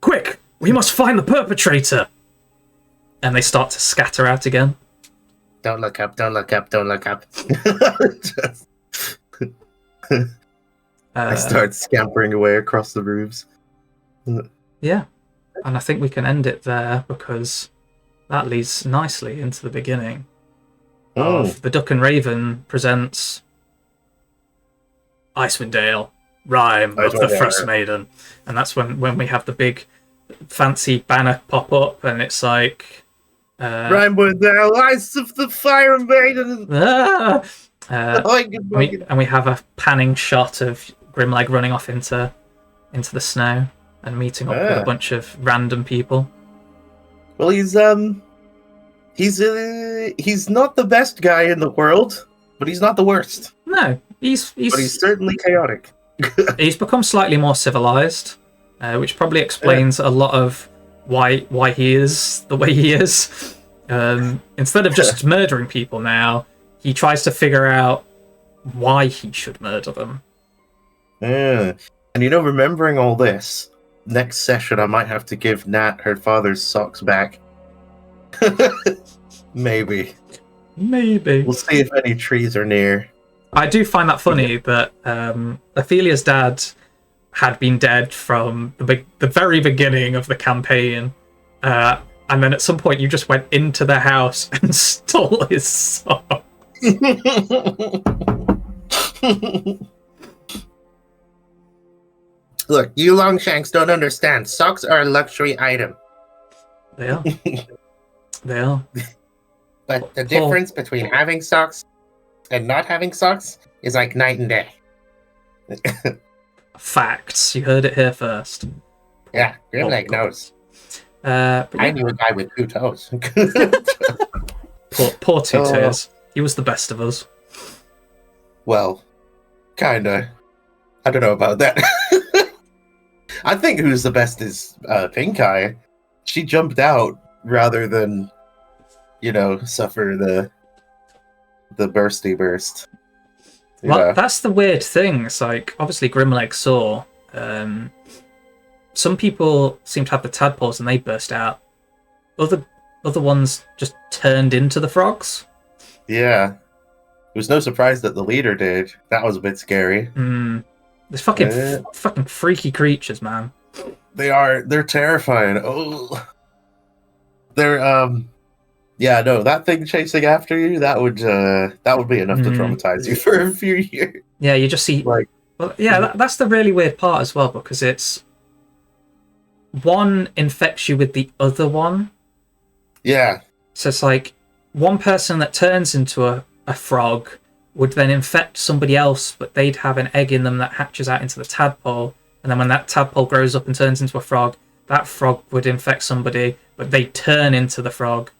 Quick, we must find the perpetrator!" And they start to scatter out again. Don't look up, don't look up, don't look up. I start scampering away across the roofs. Yeah, and I think we can end it there because that leads nicely into the beginning of The Duck and Raven presents Icewind Dale, Rime of the Frostmaiden. And that's when we have the big fancy banner pop up and it's like Icewind Dale, Ice of the Fire Maiden. And we have a panning shot of Grimleg running off into the snow and meeting up with a bunch of random people. Well, he's not the best guy in the world, but he's not the worst. No, but he's certainly chaotic. He's become slightly more civilized, which probably explains a lot of why he is the way he is. Instead of just murdering people now, he tries to figure out why he should murder them. Yeah. And remembering all this, next session I might have to give Nat her father's socks back. Maybe. We'll see if any trees are near. I do find that funny that Ophelia's dad had been dead from the very beginning of the campaign, and then at some point you just went into the house and stole his sock. Look, you Longshanks don't understand. Socks are a luxury item. They are. They are. But the difference between having socks and not having socks is like night and day. Facts. You heard it here first. Yeah, Grimleg knows. I knew a guy with 2 toes. poor Two Toes. He was the best of us. Well, kinda. I don't know about that. I think who's the best is Pink Eye. She jumped out rather than, suffer the bursty burst. Well, that's the weird thing. It's like, obviously Grimleg saw. Some people seem to have the tadpoles and they burst out. Other ones just turned into the frogs. Yeah. It was no surprise that the leader did. That was a bit scary. There's fucking freaky creatures, man. They're terrifying. Oh. They're yeah, no, that thing chasing after you, that would be enough to traumatize you for a few years. Yeah, you just see like that's the really weird part as well, because it's one infects you with the other one. Yeah. So it's like one person that turns into a frog would then infect somebody else, but they'd have an egg in them that hatches out into the tadpole, and then when that tadpole grows up and turns into a frog, that frog would infect somebody, but they turn into the frog.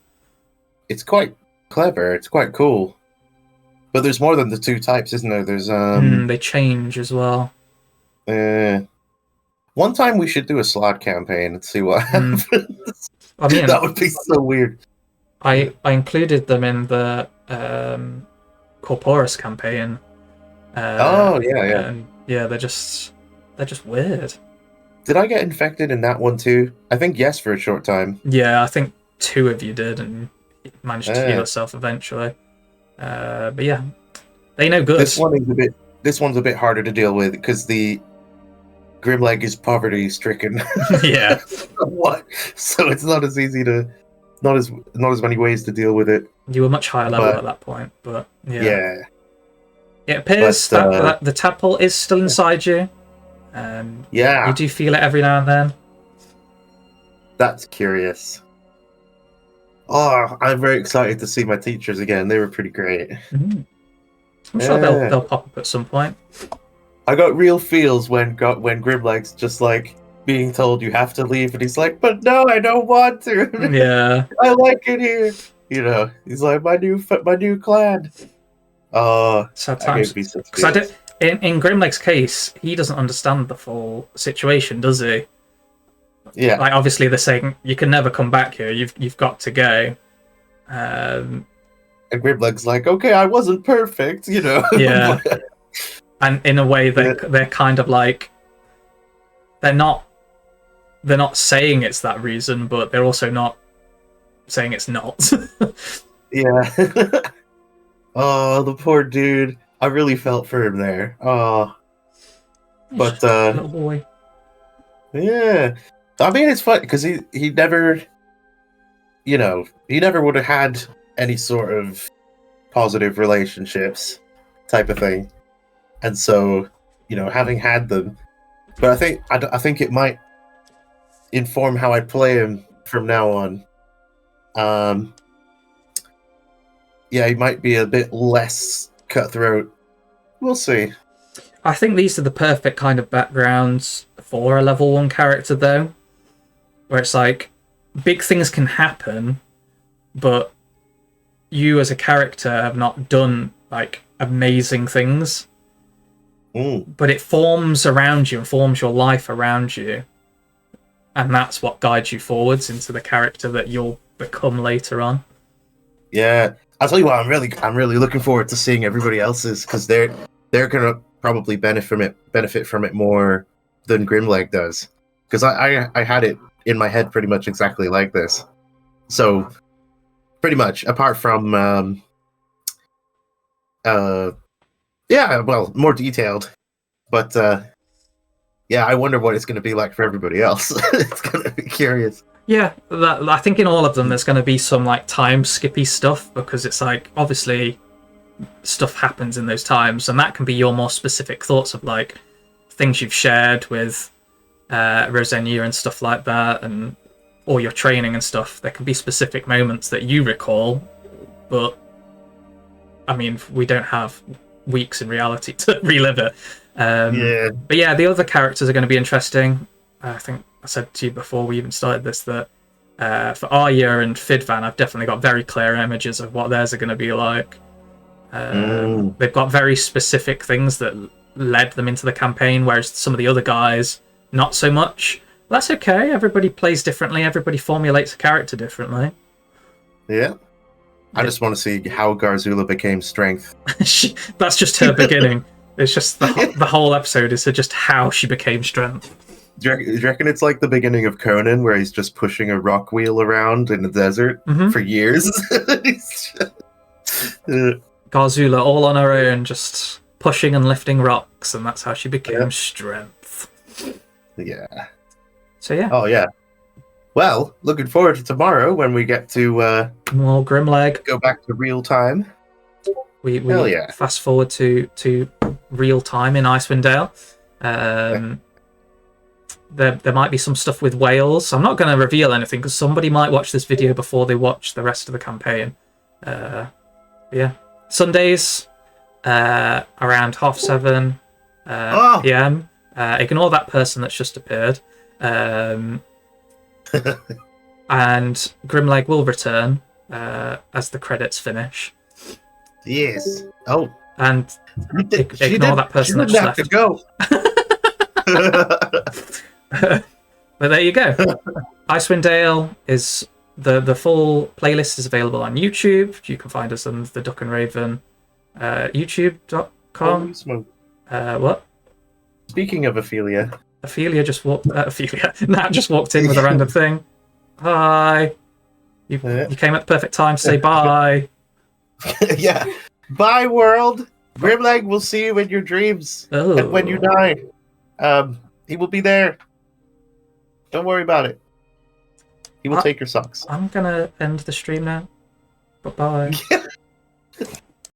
It's quite clever. It's quite cool. But there's more than the two types, isn't there? There's they change as well. One time we should do a slot campaign and see what happens. I mean, that would be so weird. I included them in the Corporus campaign. And yeah, they're just weird. Did I get infected in that one too? I think yes, for a short time. Yeah, I think 2 of you did, and you managed to heal yourself eventually. But yeah, they know good. This one's a bit harder to deal with because the Grimleg is poverty stricken. Yeah. What? So it's not as easy to, not as many ways to deal with it. You were much higher level at that point, but yeah. Yeah. It appears that the tadpole is still inside you. Yeah. You do feel it every now and then. That's curious. Oh, I'm very excited to see my teachers again. They were pretty great. I'm sure they'll pop up at some point. I got real feels when Grimleg's just like being told you have to leave, and he's like, "But no, I don't want to. Yeah, I like it here." You know, he's like my new clan. sad times. Because in Grimleg's case, he doesn't understand the full situation, does he? Yeah. Like obviously they're saying you can never come back here. You've got to go. And Grimleg's like, okay, I wasn't perfect, you know. Yeah. And in a way, they're kind of like they're not saying it's that reason, but they're also not saying it's not. Yeah. Oh, the poor dude. I really felt for him there. Oh. But little boy. Yeah. I mean, it's fun because he never, he never would have had any sort of positive relationships type of thing. And so, having had them, but I think it might inform how I play him from now on. Yeah, he might be a bit less cutthroat. We'll see. I think these are the perfect kind of backgrounds for a level 1 character, though, where it's like big things can happen, but you as a character have not done like amazing things. But it forms around you and forms your life around you, and that's what guides you forwards into the character that you'll become later on. Yeah, I'll tell you what, I'm really looking forward to seeing everybody else's, because they're gonna probably benefit from it more than Grimleg does, because I had it in my head pretty much exactly like this. So pretty much, apart from yeah, well, more detailed, but yeah, I wonder what it's going to be like for everybody else. It's going to be curious. Yeah, I think in all of them there's going to be some like time skippy stuff, because it's like obviously stuff happens in those times, and that can be your more specific thoughts of like things you've shared with Rosenia and stuff like that, and or your training and stuff. There can be specific moments that you recall, but I mean, we don't have weeks in reality to relive it. Yeah. But yeah, the other characters are going to be interesting. I think I said to you before we even started this that for Arya and Fidvan, I've definitely got very clear images of what theirs are going to be like. They've got very specific things that led them into the campaign, whereas some of the other guys, not so much. That's okay. Everybody plays differently. Everybody formulates a character differently. Yeah. I just want to see how Garzula became strength. That's just her beginning. It's just the whole episode is just how she became strength. Do you reckon it's like the beginning of Conan, where he's just pushing a rock wheel around in the desert for years? Garzula all on her own, just pushing and lifting rocks, and that's how she became strength. Yeah. So yeah. Oh yeah. Well, looking forward to tomorrow when we get to More Grimleg. go back to real time. We Hell yeah. fast forward to real time in Icewind Dale. There might be some stuff with whales. I'm not going to reveal anything because somebody might watch this video before they watch the rest of the campaign. Yeah, Sundays around 7:30 p.m. Ignore that person that's just appeared. And Grimleg will return as the credits finish. Yes. Oh. And ignore that person that just left. To go. But there you go. Icewind Dale is the full playlist is available on YouTube. You can find us on the Duck and Raven youtube.com. What? Speaking of Ophelia. Nat just walked in with a random thing. Hi. You came at the perfect time to say bye. Yeah. Bye, world. Grimleg will see you in your dreams. Oh. And when you die, he will be there. Don't worry about it. He will take your socks. I'm gonna end the stream now. Bye-bye.